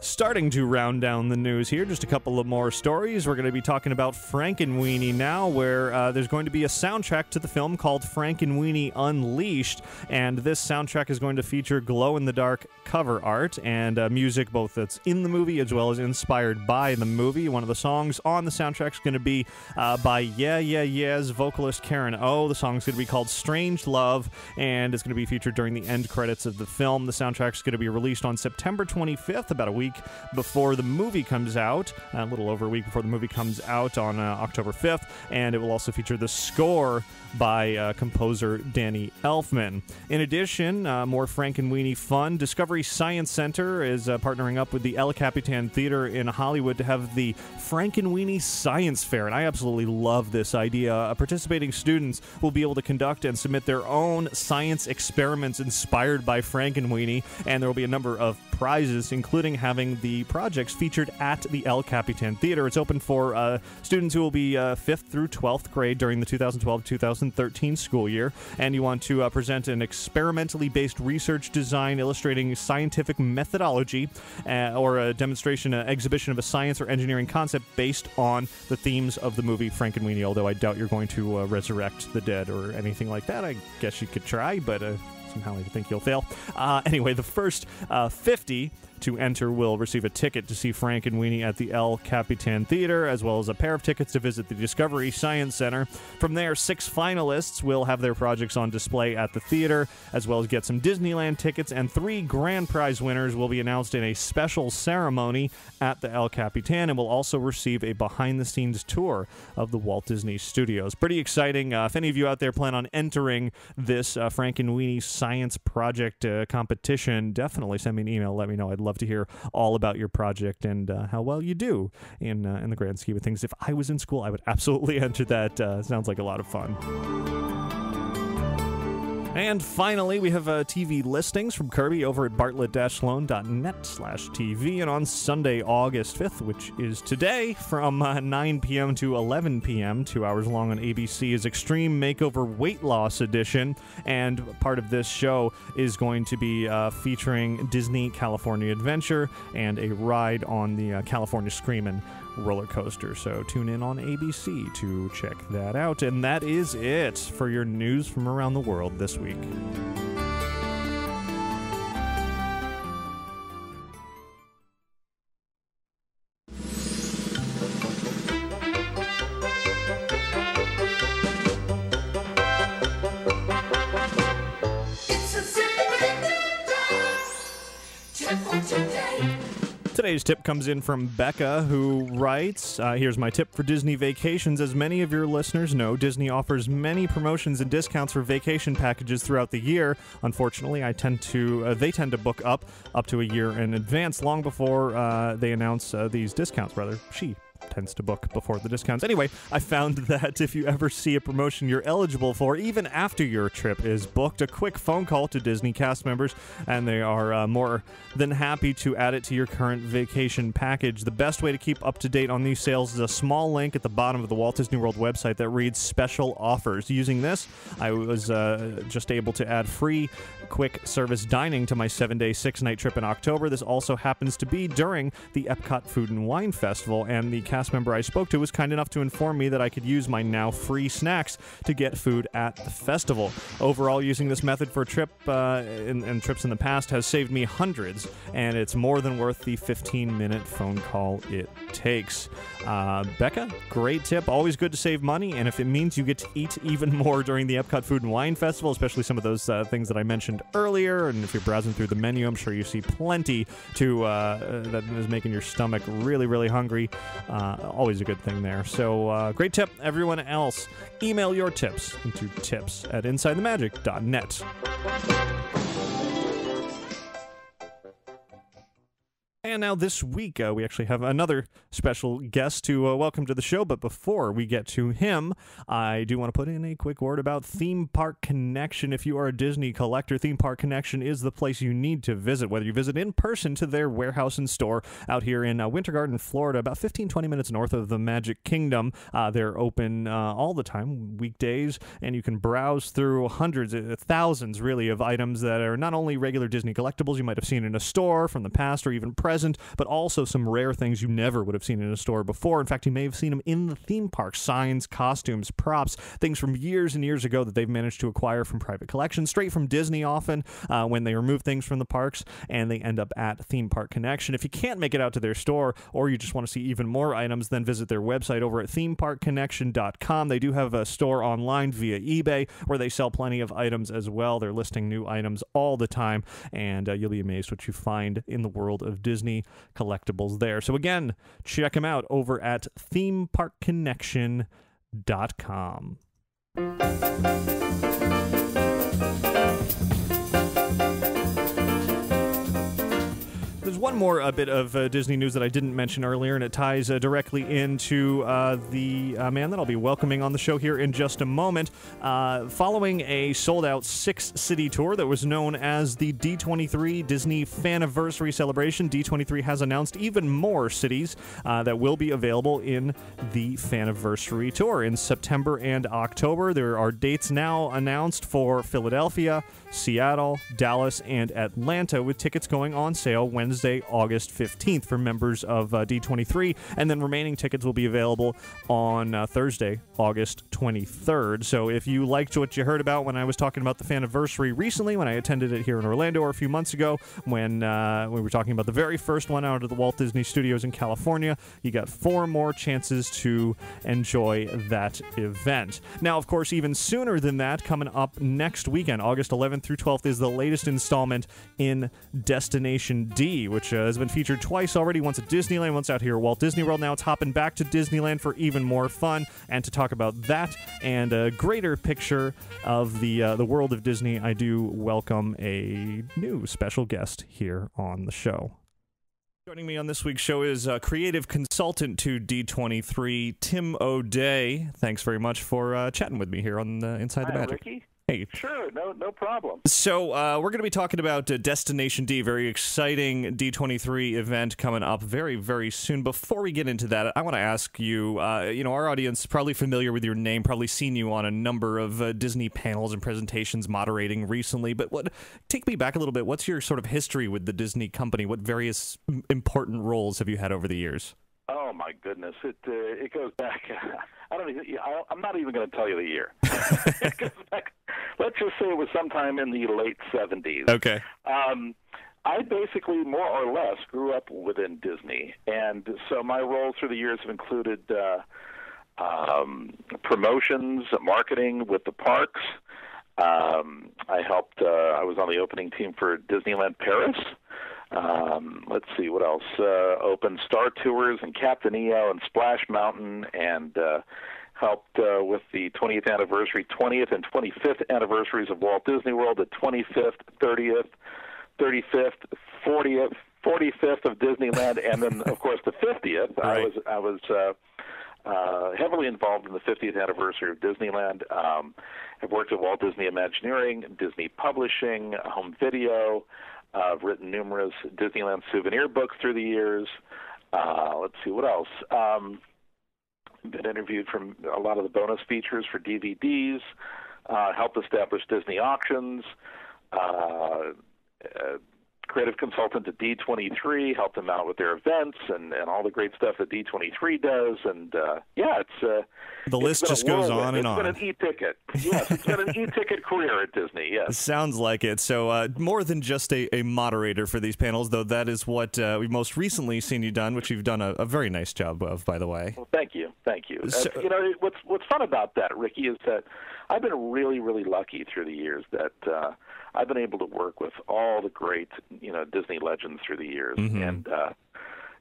Starting to round down the news here, just a couple of more stories. We're going to be talking about Frankenweenie now, where there's going to be a soundtrack to the film called Frankenweenie Unleashed, and this soundtrack is going to feature glow-in-the-dark cover art and music both that's in the movie as well as inspired by the movie. One of the songs on the soundtrack is going to be by Yeah Yeah Yeah's vocalist Karen O. The song's going to be called Strange Love, and it's going to be featured during the end credits of the film. The soundtrack's going to be released on September 25th, about a week before the movie comes out, a little over a week before the movie comes out on October 5th, and it will also feature the score by composer Danny Elfman. In addition, more Frankenweenie fun. Discovery Science Center is partnering up with the El Capitan Theater in Hollywood to have the Frankenweenie Science Fair, and I absolutely love this idea. Participating students will be able to conduct and submit their own science experiments inspired by Frankenweenie, and there will be a number of prizes, including having the projects featured at the El Capitan Theater. It's open for students who will be 5th through 12th grade during the 2012-2013 school year, and you want to present an experimentally based research design illustrating scientific methodology or a demonstration, exhibition of a science or engineering concept based on the themes of the movie Frankenweenie, although I doubt you're going to resurrect the dead or anything like that. I guess you could try, but somehow I think you'll fail. Anyway, the first 50 to enter will receive a ticket to see Frankenweenie at the El Capitan Theater, as well as a pair of tickets to visit the Discovery Science Center. From there, 6 finalists will have their projects on display at the theater, as well as get some Disneyland tickets, and 3 grand prize winners will be announced in a special ceremony at the El Capitan, and will also receive a behind-the-scenes tour of the Walt Disney Studios. Pretty exciting. If any of you out there plan on entering this Frankenweenie Science Project competition, definitely send me an email. Let me know. I'd love to hear all about your project and how well you do in the grand scheme of things. If I was in school, I would absolutely enter that. Sounds like a lot of fun. And finally, we have TV listings from Kirby over at bartlett-sloan.net/TV. And on Sunday, August 5th, which is today, from 9 p.m. to 11 p.m., 2 hours long on ABC, is Extreme Makeover Weight Loss Edition. And part of this show is going to be featuring Disney California Adventure and a ride on the California Screamin' roller coaster. So tune in on ABC to check that out. And that is it for your news from around the world this week. Today's tip comes in from Becca, who writes, here's my tip for Disney vacations. As many of your listeners know, Disney offers many promotions and discounts for vacation packages throughout the year. Unfortunately, they tend to book up to a year in advance, long before they announce these discounts. She tends to book before the discounts. Anyway, I found that if you ever see a promotion you're eligible for, even after your trip is booked, a quick phone call to Disney cast members, and they are more than happy to add it to your current vacation package. The best way to keep up to date on these sales is a small link at the bottom of the Walt Disney World website that reads Special Offers. Using this, I was just able to add free quick service dining to my 7-day, 6-night trip in October. This also happens to be during the Epcot Food and Wine Festival, and the cast member I spoke to was kind enough to inform me that I could use my now free snacks to get food at the festival. Overall, using this method for a trip and trips in the past has saved me hundreds, and it's more than worth the 15-minute phone call it takes. Becca, great tip. Always good to save money, and if it means you get to eat even more during the Epcot Food and Wine Festival, especially some of those things that I mentioned earlier, and if you're browsing through the menu, I'm sure you see plenty that is making your stomach really, really hungry. Always a good thing there. So great tip. Everyone else, email your tips into tips@insidethemagic.net. And now this week, we actually have another special guest to welcome to the show. But before we get to him, I do want to put in a quick word about Theme Park Connection. If you are a Disney collector, Theme Park Connection is the place you need to visit, whether you visit in person to their warehouse and store out here in Winter Garden, Florida, about 15-20 minutes north of the Magic Kingdom. They're open all the time, weekdays, and you can browse through hundreds, thousands, really, of items that are not only regular Disney collectibles you might have seen in a store from the past or even present, present, but also some rare things you never would have seen in a store before. In fact, you may have seen them in the theme park. Signs, costumes, props, things from years and years ago that they've managed to acquire from private collections, straight from Disney often, when they remove things from the parks, and they end up at Theme Park Connection. If you can't make it out to their store, or you just want to see even more items, then visit their website over at themeparkconnection.com. They do have a store online via eBay where they sell plenty of items as well. They're listing new items all the time, and you'll be amazed what you find in the world of Disney collectibles there. So again, check them out over at themeparkconnection.com. There's one more bit of Disney news that I didn't mention earlier, and it ties directly into the man that I'll be welcoming on the show here in just a moment. Following a sold-out 6-city tour that was known as the D23 Disney Fan of Bursaries celebration, D23 has announced even more cities that will be available in the Fan of Bursaries tour in September and October. There are dates now announced for Philadelphia, Seattle, Dallas, and Atlanta, with tickets going on sale Wednesday, August 15th for members of D23, and then remaining tickets will be available on Thursday, August 23rd. So if you liked what you heard about when I was talking about the Faniversary recently, when I attended it here in Orlando or a few months ago, when we were talking about the very first one out of the Walt Disney Studios in California, you got 4 more chances to enjoy that event. Now, of course, even sooner than that, coming up next weekend, August 11th through 12th, is the latest installment in Destination D, which has been featured twice already, once at Disneyland, once out here at Walt Disney World. Now it's hopping back to Disneyland for even more fun. And to talk about that and a greater picture of the world of Disney, I do welcome a new special guest here on the show. Joining me on this week's show is creative consultant to D23, Tim ODay. Thanks very much for chatting with me here on Inside the Magic. Ricky. Hey. Sure, no problem. So we're going to be talking about Destination D, very exciting D23 event coming up very, very soon. Before we get into that, I want to ask you, our audience is probably familiar with your name, probably seen you on a number of Disney panels and presentations moderating recently, but take me back a little bit. What's your sort of history with the Disney company? What various important roles have you had over the years? Oh my goodness, it goes back. I'm not even going to tell you the year. It goes back. Let's just say it was sometime in the late 70s. Okay. I basically, more or less, grew up within Disney, and so my roles through the years have included promotions, marketing with the parks. I was on the opening team for Disneyland Paris. Let's see, what else? Opened Star Tours and Captain EO and Splash Mountain, and helped with the 20th anniversary, 20th and 25th anniversaries of Walt Disney World, the 25th, 30th, 35th, 40th, 45th of Disneyland, and then, of course, the 50th. Right. I was heavily involved in the 50th anniversary of Disneyland. I've worked at Walt Disney Imagineering, Disney Publishing, home video. I've written numerous Disneyland souvenir books through the years. Let's see, what else? Been interviewed from a lot of the bonus features for DVDs, helped establish Disney Auctions, creative consultant at D23, helped them out with their events and all the great stuff that D23 does. And, it's... the list just goes on and on. It's been an e-ticket. Yes, it's been an e-ticket career at Disney, yes. Sounds like it. So more than just a moderator for these panels, though that is what we've most recently seen you done, which you've done a very nice job of, by the way. Well, thank you. So, what's fun about that, Ricky, is that I've been really, really lucky through the years that I've been able to work with all the great, Disney legends through the years. Mm-hmm. And,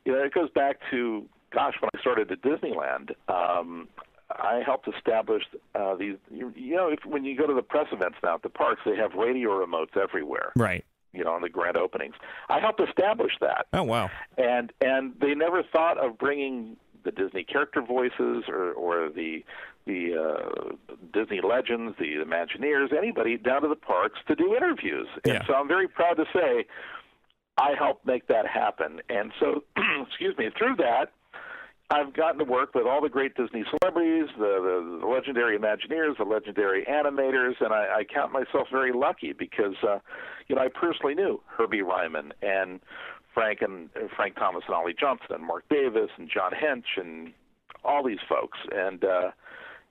it goes back to, when I started at Disneyland, I helped establish these, when you go to the press events now at the parks, they have radio remotes everywhere. Right. On the grand openings. I helped establish that. Oh, wow. And they never thought of bringing the Disney character voices or the Disney legends, the Imagineers, anybody down to the parks to do interviews. Yeah. And so I'm very proud to say I helped make that happen. And so, through that, I've gotten to work with all the great Disney celebrities, the legendary Imagineers, the legendary animators, and I count myself very lucky because, I personally knew Herbie Ryman and Frank Thomas and Ollie Johnson and Mark Davis and John Hench and all these folks. And,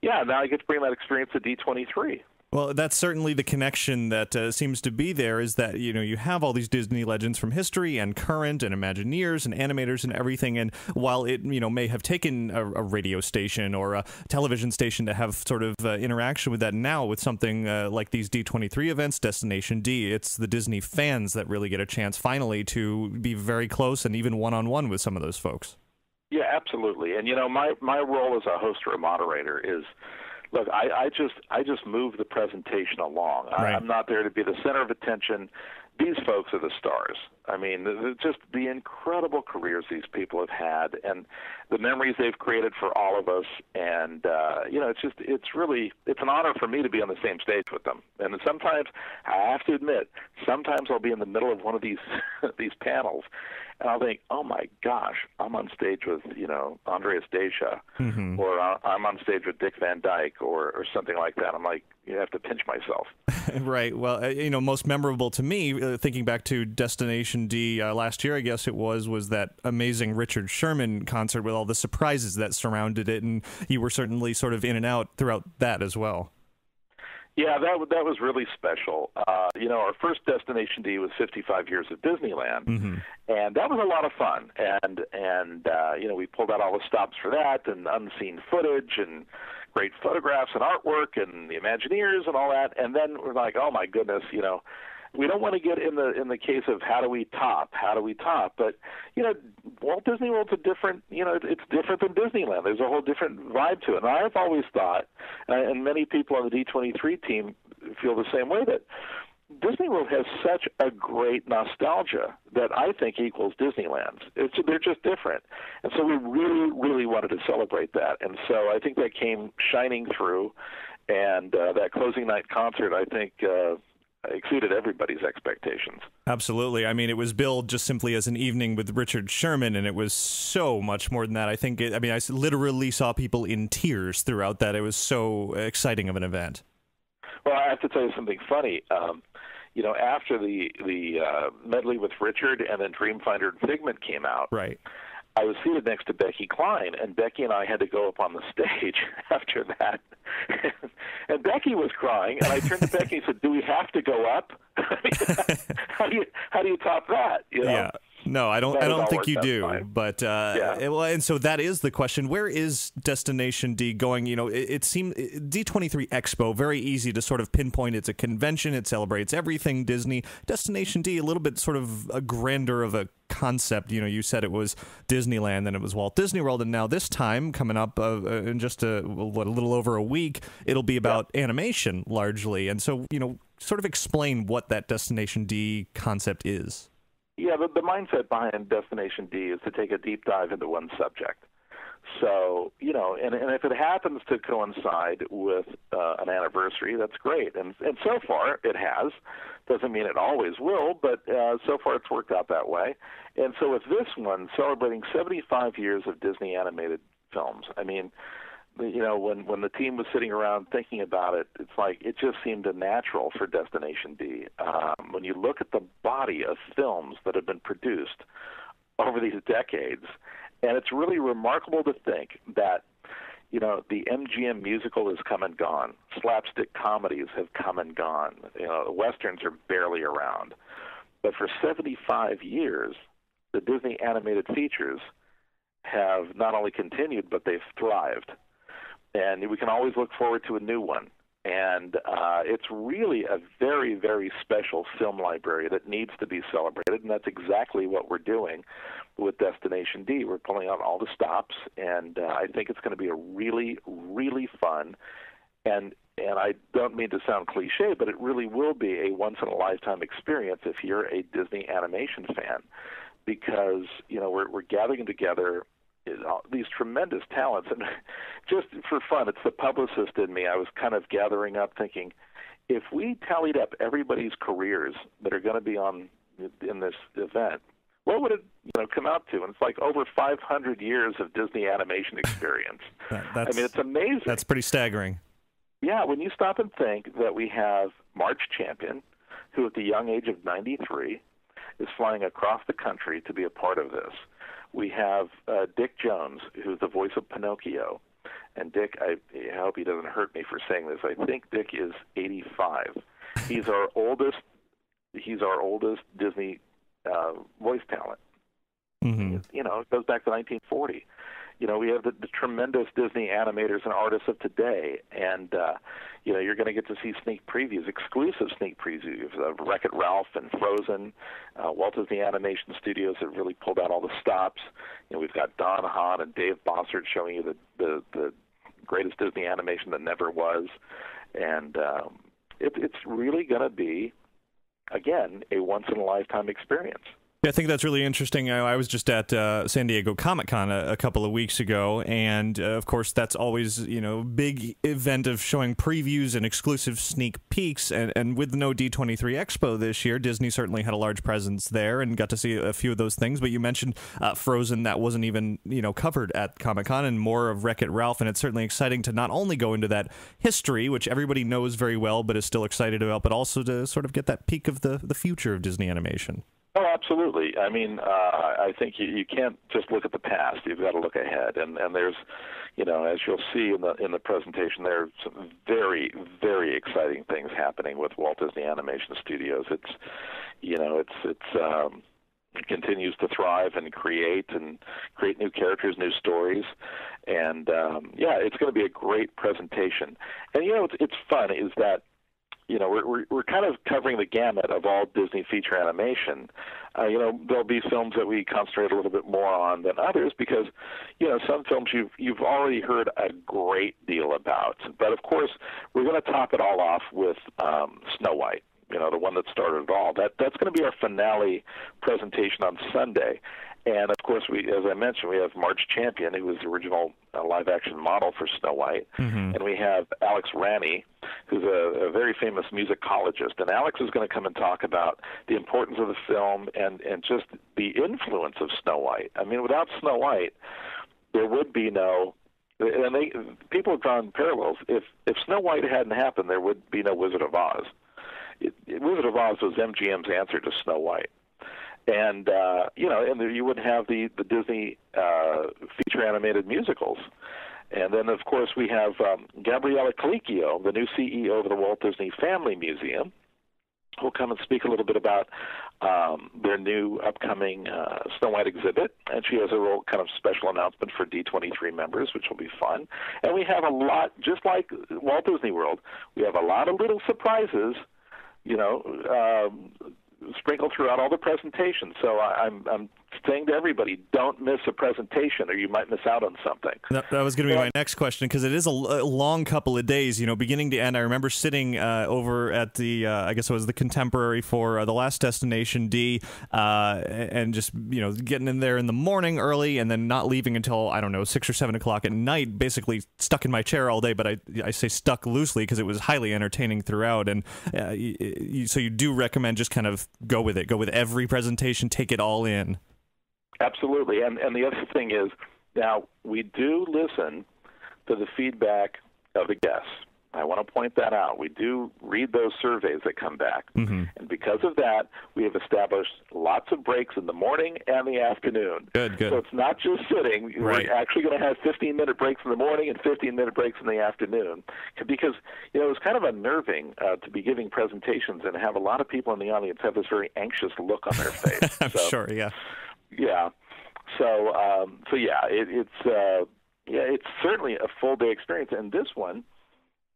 now I get to bring that experience to D23. Well, that's certainly the connection that seems to be there, is that, you have all these Disney legends from history and current and Imagineers and animators and everything. And while it, may have taken a radio station or a television station to have sort of interaction with that, now with something like these D23 events, Destination D, it's the Disney fans that really get a chance finally to be very close and even one-on-one with some of those folks. Yeah, absolutely. And, my role as a host or a moderator is, look, I just move the presentation along. Right. I'm not there to be the center of attention. These folks are the stars. I mean, just the incredible careers these people have had and the memories they've created for all of us. And, it's an honor for me to be on the same stage with them. And sometimes, I have to admit, sometimes I'll be in the middle of one of these these panels, and I'll think, oh my gosh, I'm on stage with, Andreas Deja, or I'm on stage with Dick Van Dyke, or something like that. I'm like, you have to pinch myself. Right. Well, most memorable to me, thinking back to Destination D last year, I guess it was that amazing Richard Sherman concert with all the surprises that surrounded it, and you were certainly sort of in and out throughout that as well. Yeah, that was really special. Our first Destination D was 55 years of Disneyland, and that was a lot of fun. And we pulled out all the stops for that, and unseen footage, and great photographs and artwork, and the Imagineers and all that. And then we're like, oh my goodness, we don't want to get in the case of how do we top, but Walt Disney World's a different, it's different than Disneyland. There's a whole different vibe to it. And I've always thought, and many people on the D23 team feel the same way, that Disney World has such a great nostalgia that I think equals Disneyland's. They're just different. And so we really, really wanted to celebrate that. And so I think that came shining through, and that closing night concert, I think, exceeded everybody's expectations. Absolutely. I mean, it was billed just simply as an evening with Richard Sherman, and it was so much more than that. I literally saw people in tears throughout that. It was so exciting of an event. Well, I have to tell you something funny. After the medley with Richard and then Dreamfinder and Figment came out, right, I was seated next to Becky Klein, and Becky and I had to go up on the stage after that. And Becky was crying, and I turned to Becky and said, do we have to go up? How do you top that? Yeah. No, I don't think you do. Fine. But and so that is the question. Where is Destination D going? It seemed D23 Expo, very easy to sort of pinpoint. It's a convention. It celebrates everything Disney. Destination D, a little bit sort of a grander of a concept. You said it was Disneyland, then it was Walt Disney World, and now this time coming up in just a little over a week, it'll be about animation largely. And so sort of explain what that Destination D concept is. Yeah, the mindset behind Destination D is to take a deep dive into one subject. So, and if it happens to coincide with an anniversary, that's great. And so far it has. Doesn't mean it always will, but so far it's worked out that way. And so with this one, celebrating 75 years of Disney animated films, I mean, when the team was sitting around thinking about it, it's like it just seemed a natural for Destination D. When you look at the body of films that have been produced over these decades, and it's really remarkable to think that, the MGM musical has come and gone. Slapstick comedies have come and gone. The Westerns are barely around. But for 75 years, the Disney animated features have not only continued, but they've thrived. And we can always look forward to a new one. And it's really a very, very special film library that needs to be celebrated, and that's exactly what we're doing with Destination D. We're pulling out all the stops, and I think it's going to be a really, really fun, and I don't mean to sound cliche, but it really will be a once-in-a-lifetime experience if you're a Disney animation fan, because, we're gathering together these tremendous talents. And just for fun, it's the publicist in me. I was kind of gathering up thinking, if we tallied up everybody's careers that are going to be in this event, what would it come out to? And it's like over 500 years of Disney animation experience. It's amazing. That's pretty staggering. Yeah, when you stop and think that we have Marge Champion, who at the young age of 93 is flying across the country to be a part of this. We have Dick Jones, who's the voice of Pinocchio. And Dick, I hope he doesn't hurt me for saying this. I think Dick is 85. He's our oldest Disney voice talent. Mm-hmm. You know, it goes back to 1940. You know, we have the tremendous Disney animators and artists of today, and you know, you're going to get to see sneak previews, exclusive sneak previews of Wreck-It Ralph and Frozen. Walt Disney Animation Studios have really pulled out all the stops. You know, we've got Don Hahn and Dave Bossert showing you the greatest Disney animation that never was, and it's really going to be, again, a once-in-a-lifetime experience. Yeah, I think that's really interesting. I was just at San Diego Comic-Con a couple of weeks ago, and of course that's always, you know, big event of showing previews and exclusive sneak peeks, and with no D23 Expo this year, Disney certainly had a large presence there and got to see a few of those things, but you mentioned Frozen, that wasn't even, you know, covered at Comic-Con, and more of Wreck-It Ralph, and it's certainly exciting to not only go into that history, which everybody knows very well but is still excited about, but also to sort of get that peek of the future of Disney animation. Oh, absolutely. I mean, I think you can't just look at the past. You've got to look ahead. And there's, you know, as you'll see in the presentation, there are some very, very exciting things happening with Walt Disney Animation Studios. It's, you know, it continues to thrive and create new characters, new stories. And, yeah, it's going to be a great presentation. And, you know, it's fun is that, you know, we're kind of covering the gamut of all Disney feature animation. You know, there'll be films that we concentrate a little bit more on than others because, you know, some films you've already heard a great deal about. But of course, we're going to top it all off with Snow White. You know, the one that started it all. That's going to be our finale presentation on Sunday. And, of course, as I mentioned, we have Marge Champion, who was the original live-action model for Snow White. Mm-hmm. And we have Alex Ranney, who's a very famous musicologist. And Alex is going to come and talk about the importance of the film and just the influence of Snow White. I mean, without Snow White, there would be no – and people have drawn parallels. If Snow White hadn't happened, there would be no Wizard of Oz. Wizard of Oz was MGM's answer to Snow White. And, you know, and you would have the Disney feature animated musicals. And then, of course, we have Gabriella Colicchio, the new CEO of the Walt Disney Family Museum, who'll come and speak a little bit about their new upcoming Snow White exhibit. And she has a real kind of special announcement for D23 members, which will be fun. And we have a lot, just like Walt Disney World, we have a lot of little surprises, you know, sprinkled throughout all the presentations. So I'm saying to everybody, don't miss a presentation or you might miss out on something. That was going to be my next question, because it is a long couple of days, you know, beginning to end. I remember sitting over at the, I guess it was the Contemporary for The Last Destination D, and just, you know, getting in there in the morning early and then not leaving until, I don't know, 6 or 7 o'clock at night, basically stuck in my chair all day, but I say stuck loosely because it was highly entertaining throughout. And so you do recommend just kind of go with it, go with every presentation, take it all in. Absolutely. And the other thing is, now, we do listen to the feedback of the guests. I want to point that out. We do read those surveys that come back. Mm-hmm. And because of that, we have established lots of breaks in the morning and the afternoon. Good. So it's not just sitting. Right. We're actually going to have 15-minute breaks in the morning and 15-minute breaks in the afternoon. Because, you know, it's kind of unnerving to be giving presentations and have a lot of people in the audience have this very anxious look on their face. I'm sure, yeah. Yeah. So yeah, it's certainly a full day experience. And this one,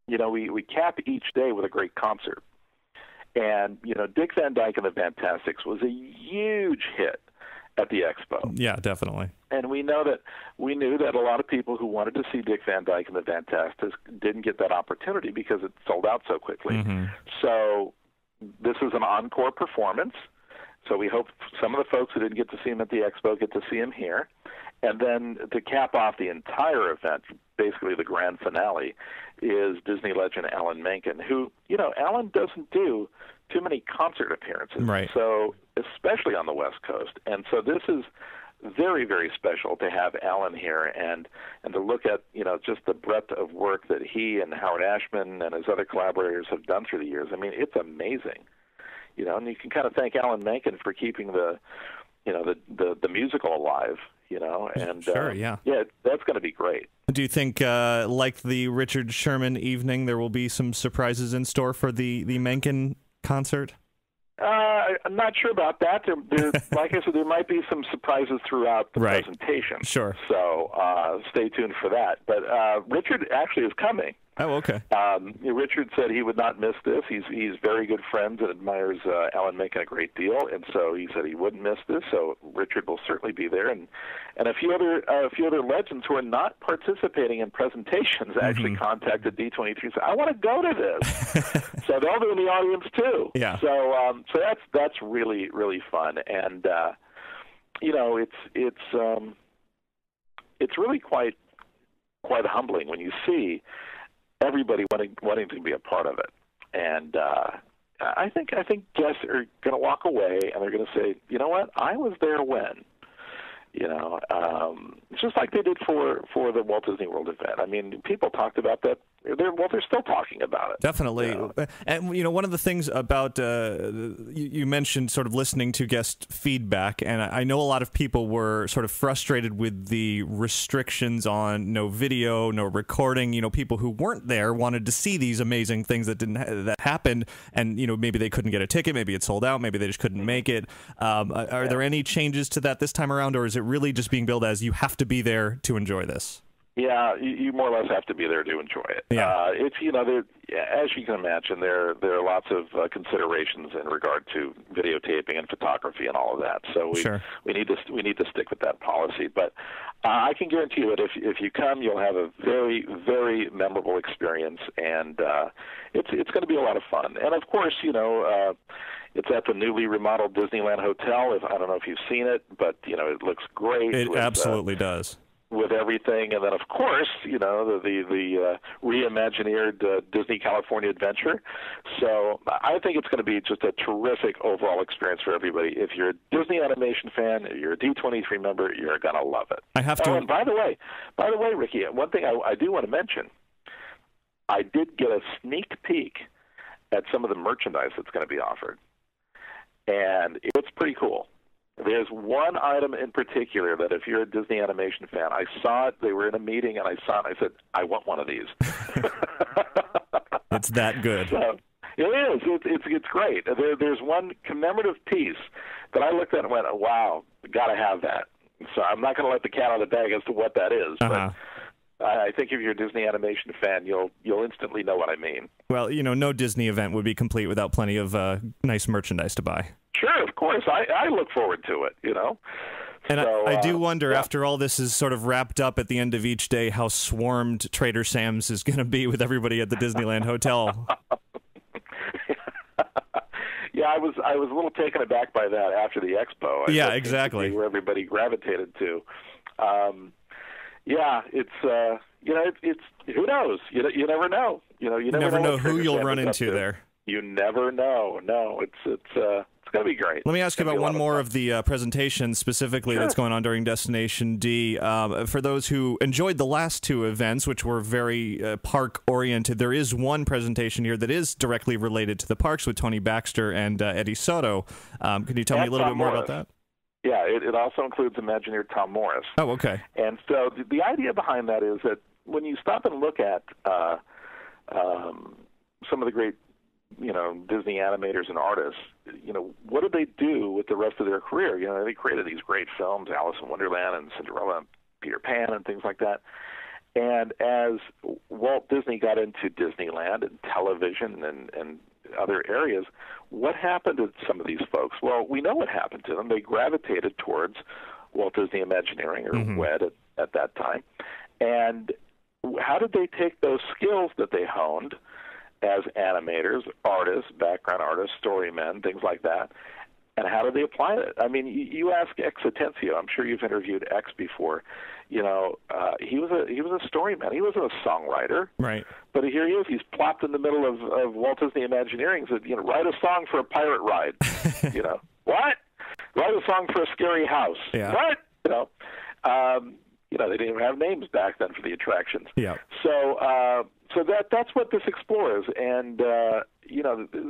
you know, we cap each day with a great concert. And, you know, Dick Van Dyke and the Fantastics was a huge hit at the Expo. Yeah, definitely. And we knew that a lot of people who wanted to see Dick Van Dyke and the Fantastics didn't get that opportunity because it sold out so quickly. Mm-hmm. So this is an encore performance. So we hope some of the folks who didn't get to see him at the Expo get to see him here. And then to cap off the entire event, basically the grand finale, is Disney legend Alan Menken, who, you know, Alan doesn't do too many concert appearances. Right. So especially on the West Coast. And so this is very, very special to have Alan here and to look at, you know, just the breadth of work that he and Howard Ashman and his other collaborators have done through the years. I mean, it's amazing. you know, and you can kind of thank Alan Menken for keeping the musical alive, you know, and sure, yeah, that's going to be great. Do you think, like the Richard Sherman evening, there will be some surprises in store for the Menken concert? I'm not sure about that. There, like I said, there might be some surprises throughout the presentation. Sure. So stay tuned for that. But Richard actually is coming. Oh, okay. Richard said he would not miss this. He's very good friends and admires Alan Menken a great deal, and so he said he wouldn't miss this. So Richard will certainly be there, and a few other legends who are not participating in presentations actually contacted D23 and said, "I want to go to this." So they'll be in the audience too. Yeah. So that's really really fun, and you know it's really quite humbling when you see everybody wanting to be a part of it. And I think guests are going to walk away and they're going to say, you know what, I was there when. You know, just like they did for the Walt Disney World event. I mean, people talked about that. They're still talking about it. Definitely. You know? And, you know, one of the things about, you mentioned sort of listening to guest feedback, and I know a lot of people were sort of frustrated with the restrictions on no video, no recording. You know, people who weren't there wanted to see these amazing things that happened, and, you know, maybe they couldn't get a ticket, maybe it sold out, maybe they just couldn't make it. Are there any changes to that this time around, or is it really just being billed as you have to be there to enjoy this? Yeah, you more or less have to be there to enjoy it. Yeah. It's, you know, as you can imagine, there are lots of considerations in regard to videotaping and photography and all of that. So we need to stick with that policy. But I can guarantee you that if you come, you'll have a very very memorable experience, and it's going to be a lot of fun. And of course, you know. It's at the newly remodeled Disneyland Hotel. I don't know if you've seen it, but you know it looks great. It absolutely does. With everything, and then of course, you know the reimagineered Disney California Adventure. So I think it's going to be just a terrific overall experience for everybody. If you're a Disney Animation fan, if you're a D23 member, you're going to love it. I have to. Oh, and by the way, Ricky, one thing I do want to mention. I did get a sneak peek at some of the merchandise that's going to be offered. And it's pretty cool. There's one item in particular that if you're a Disney Animation fan, I saw it, they were in a meeting, and I saw it, and I said, I want one of these. It's that good. So, it is. It's great. There's one commemorative piece that I looked at and went, oh, wow, got to have that. So I'm not going to let the cat out of the bag as to what that is. But I think if you're a Disney Animation fan, you'll instantly know what I mean. Well, you know, no Disney event would be complete without plenty of nice merchandise to buy. Sure, of course. I look forward to it, you know. And so, I do wonder, after all this is sort of wrapped up at the end of each day, how swarmed Trader Sam's is going to be with everybody at the Disneyland Hotel. Yeah, I was a little taken aback by that after the expo. Yeah, exactly. Where everybody gravitated to. Yeah, it's you know, it's who knows? You never know. You know, you never know who you'll run into there. You never know. No, it's going to be great. Let me ask you about one more of the presentations specifically that's going on during Destination D. For those who enjoyed the last two events, which were very park-oriented, there is one presentation here that is directly related to the parks with Tony Baxter and Eddie Soto. Can you tell me a little bit more about that? Yeah, it also includes Imagineer Tom Morris. Oh, okay. And so the idea behind that is that when you stop and look at some of the great, you know, Disney animators and artists, you know, what did they do with the rest of their career? You know, they created these great films, Alice in Wonderland and Cinderella and Peter Pan and things like that. And as Walt Disney got into Disneyland and television and other areas, what happened to some of these folks? Well, we know what happened to them. They gravitated towards Walt Disney Imagineering, or WED at that time. And how did they take those skills that they honed as animators, artists, background artists, storymen, things like that, and how did they apply it? I mean, you ask X Atencio. I'm sure you've interviewed X before. You know, he was a storyman. He wasn't a songwriter, right? But here he is. He's plopped in the middle of Walt Disney Imagineering. Said, you know, write a song for a pirate ride. You know, what? Write a song for a scary house. Yeah. What? You know, they didn't even have names back then for the attractions. Yeah. So So that's what this explores, and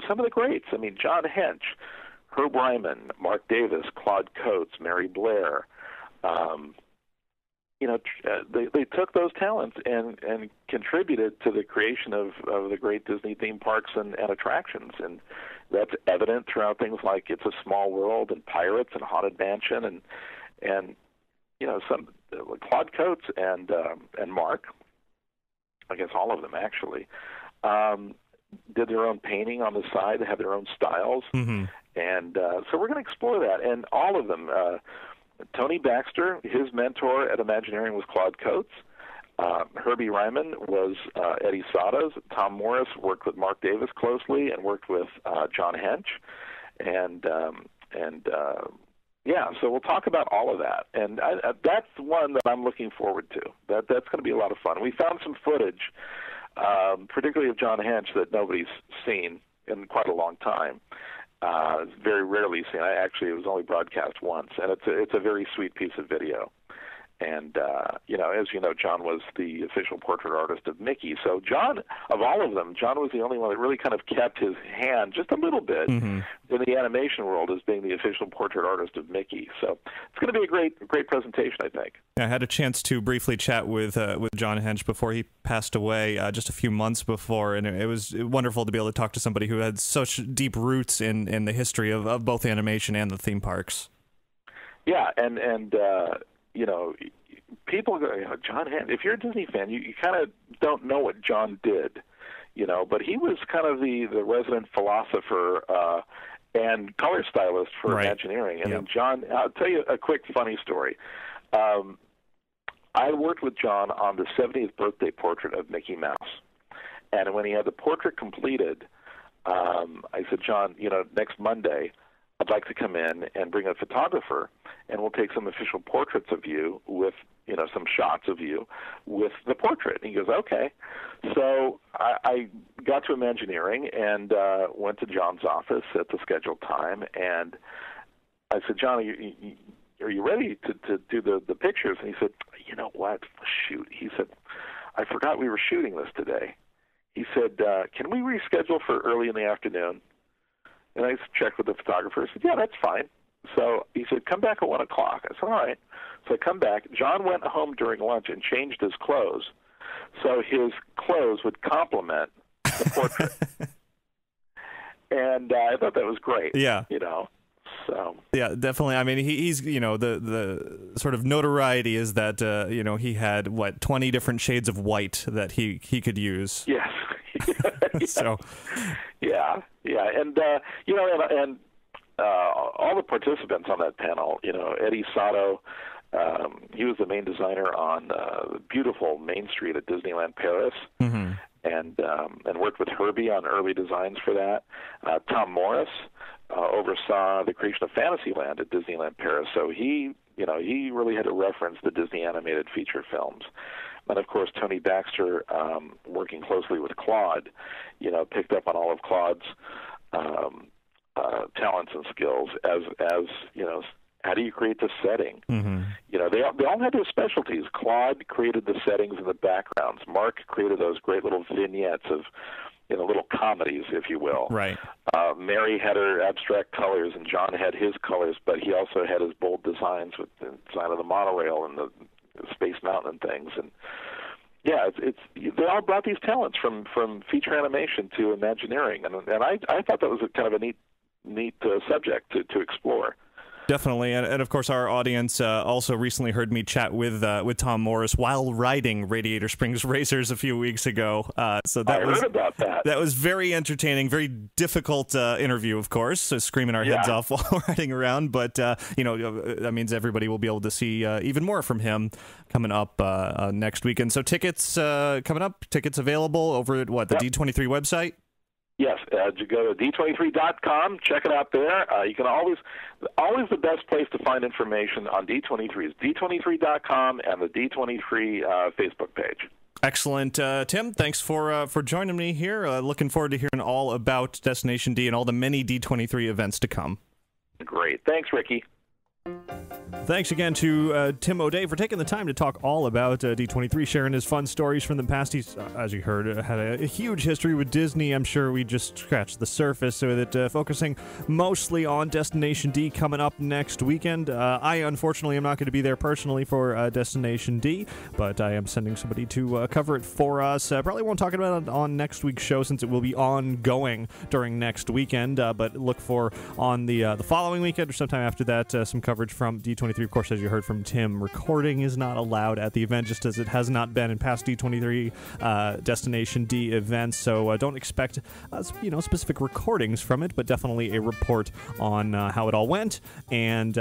some of the greats. I mean, John Hench, Herb Ryman, Mark Davis, Claude Coates, Mary Blair. They took those talents and contributed to the creation of the great Disney theme parks and attractions, and that's evident throughout things like It's a Small World and Pirates and Haunted Mansion, and some Claude Coates and Mark. I guess all of them actually did their own painting on the side. They have their own styles, and so we're going to explore that. And all of them. Tony Baxter, his mentor at Imagineering was Claude Coates. Herbie Ryman was Eddie Sadas. Tom Morris worked with Mark Davis closely and worked with John Hench, so we'll talk about all of that. And that's one that I'm looking forward to. That's going to be a lot of fun. We found some footage, particularly of John Hench, that nobody's seen in quite a long time. It's very rarely seen. It was only broadcast once, and it's a very sweet piece of video. And, as you know, John was the official portrait artist of Mickey. So John, of all of them, John was the only one that really kind of kept his hand just a little bit in the animation world as being the official portrait artist of Mickey. So it's going to be a great presentation, I think. I had a chance to briefly chat with John Hench before he passed away just a few months before, and it was wonderful to be able to talk to somebody who had such deep roots in the history of both animation and the theme parks. Yeah, and people go, John Hench. If you're a Disney fan, you kind of don't know what John did, but he was kind of the resident philosopher and color stylist for Imagineering. And then John, I'll tell you a quick funny story. I worked with John on the 70th birthday portrait of Mickey Mouse, and when he had the portrait completed, I said, John, next Monday, I'd like to come in and bring a photographer, and we'll take some official portraits of you with, some shots of you with the portrait. And he goes, okay. So I got to Imagineering and went to John's office at the scheduled time, and I said, John, are you ready to do the pictures? And he said, you know what, shoot. He said, I forgot we were shooting this today. He said, can we reschedule for early in the afternoon? And I checked with the photographer. I said, yeah, that's fine. So he said, come back at 1 o'clock. I said, all right. So I come back. John went home during lunch and changed his clothes, so his clothes would complement the portrait. And I thought that was great. Yeah. So. Yeah, definitely. I mean, he's, the sort of notoriety is that, he had, 20 different shades of white that he could use. Yes. So. Yeah. And, and all the participants on that panel, Eddie Sato, he was the main designer on the beautiful Main Street at Disneyland Paris, and worked with Herbie on early designs for that. Tom Morris oversaw the creation of Fantasyland at Disneyland Paris, so he really had to reference the Disney animated feature films. And of course, Tony Baxter, working closely with Claude, picked up on all of Claude's talents and skills as how do you create the setting? They all had their specialties. Claude created the settings and the backgrounds. Mark created those great little vignettes of, little comedies, if you will. Right. Mary had her abstract colors, and John had his colors, but he also had his bold designs with the design of the monorail and the Space Mountain and things. And yeah, they all brought these talents from feature animation to Imagineering, and I thought that was kind of a neat subject to explore. Definitely, and of course our audience also recently heard me chat with Tom Morris while riding Radiator Springs Racers a few weeks ago. So I heard about that. That was very entertaining, very difficult interview, of course. So screaming our heads off while riding around, but that means everybody will be able to see even more from him coming up next weekend. So tickets coming up, tickets available over at the D23 website. Yes, you go to D23.com, check it out there. You can always the best place to find information on D23 is D23.com and the D23 Facebook page. Excellent. Tim, thanks for joining me here. Looking forward to hearing all about Destination D and all the many D23 events to come. Great. Thanks, Ricky. Thanks again to Tim ODay for taking the time to talk all about D23, sharing his fun stories from the past. He's, as you heard, had a huge history with Disney. I'm sure we just scratched the surface, so that focusing mostly on Destination D coming up next weekend. I, unfortunately, am not going to be there personally for Destination D, but I am sending somebody to cover it for us. Probably won't talk about it on next week's show since it will be ongoing during next weekend, but look for on the following weekend or sometime after that some coverage from D23. Of course, as you heard from Tim, recording is not allowed at the event, just as it has not been in past D23 Destination D events. So don't expect specific recordings from it, but definitely a report on how it all went and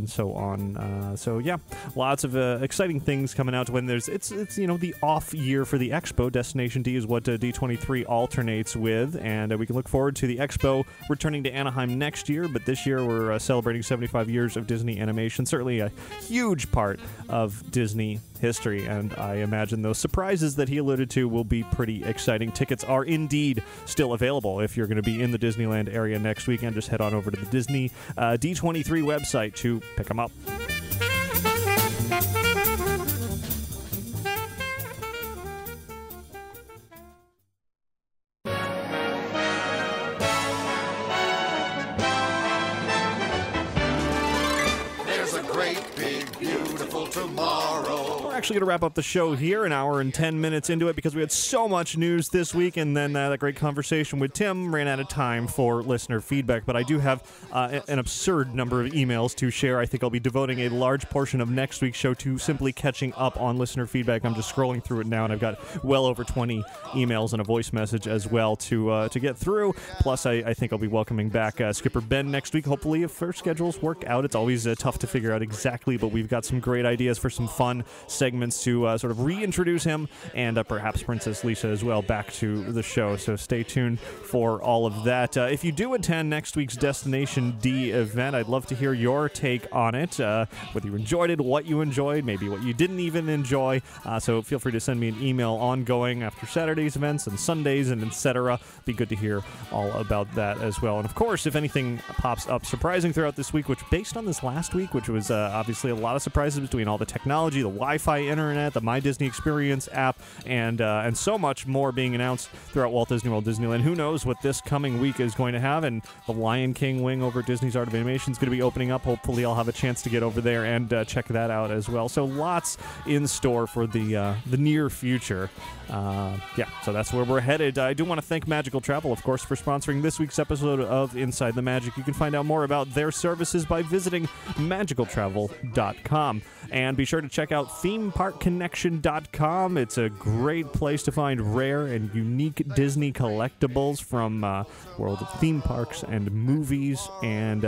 so on. So yeah, lots of exciting things coming out when it's the off year for the Expo. Destination D is what D23 alternates with, and we can look forward to the Expo returning to Anaheim next year. But this year we're celebrating 75 years of Disney animation. Certainly a huge part of Disney history, and I imagine those surprises that he alluded to will be pretty exciting. Tickets are indeed still available. If you're going to be in the Disneyland area next weekend, just head on over to the Disney D23 website to pick them up. Actually going to wrap up the show here, an hour and 10 minutes into it, because we had so much news this week, and then that great conversation with Tim ran out of time for listener feedback. But I do have an absurd number of emails to share. I think I'll be devoting a large portion of next week's show to simply catching up on listener feedback. I'm just scrolling through it now, and I've got well over 20 emails and a voice message as well to get through. Plus, I think I'll be welcoming back Skipper Ben next week, hopefully, if our schedules work out. It's always tough to figure out exactly, but we've got some great ideas for some fun segments to sort of reintroduce him and perhaps Princess Lisa as well back to the show. So stay tuned for all of that. If you do attend next week's Destination D event, I'd love to hear your take on it, whether you enjoyed it, what you enjoyed, maybe what you didn't even enjoy. So feel free to send me an email ongoing after Saturday's events and Sundays and etc. Be good to hear all about that as well. And of course, if anything pops up surprising throughout this week, which based on this last week, which was obviously a lot of surprises between all the technology, the Wi-Fi internet, the My Disney Experience app, and so much more being announced throughout Walt Disney World Disneyland. Who knows what this coming week is going to have, and the Lion King wing over at Disney's Art of Animation is going to be opening up. Hopefully I'll have a chance to get over there and check that out as well. So lots in store for the near future. So that's where we're headed. I do want to thank Magical Travel, of course, for sponsoring this week's episode of Inside the Magic. You can find out more about their services by visiting magicaltravel.com. And be sure to check out themeparkconnection.com. It's a great place to find rare and unique Disney collectibles from world of theme parks and movies and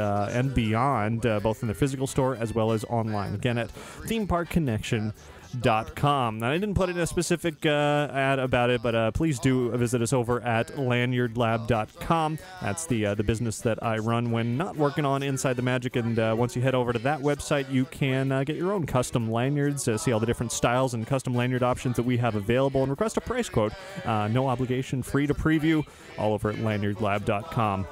beyond, both in the physical store as well as online. Again, at themeparkconnection.com. Now, I didn't put in a specific ad about it, but please do visit us over at lanyardlab.com. That's the business that I run when not working on Inside the Magic, and once you head over to that website, you can get your own custom lanyards, see all the different styles and custom lanyard options that we have available, and request a price quote. No obligation, free to preview, all over at lanyardlab.com.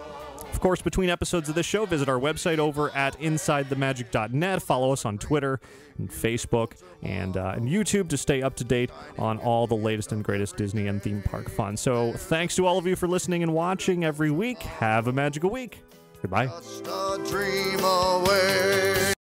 Of course, between episodes of this show, visit our website over at InsideTheMagic.net. Follow us on Twitter and Facebook and YouTube to stay up to date on all the latest and greatest Disney and theme park fun. So thanks to all of you for listening and watching every week. Have a magical week. Goodbye. Just a dream away.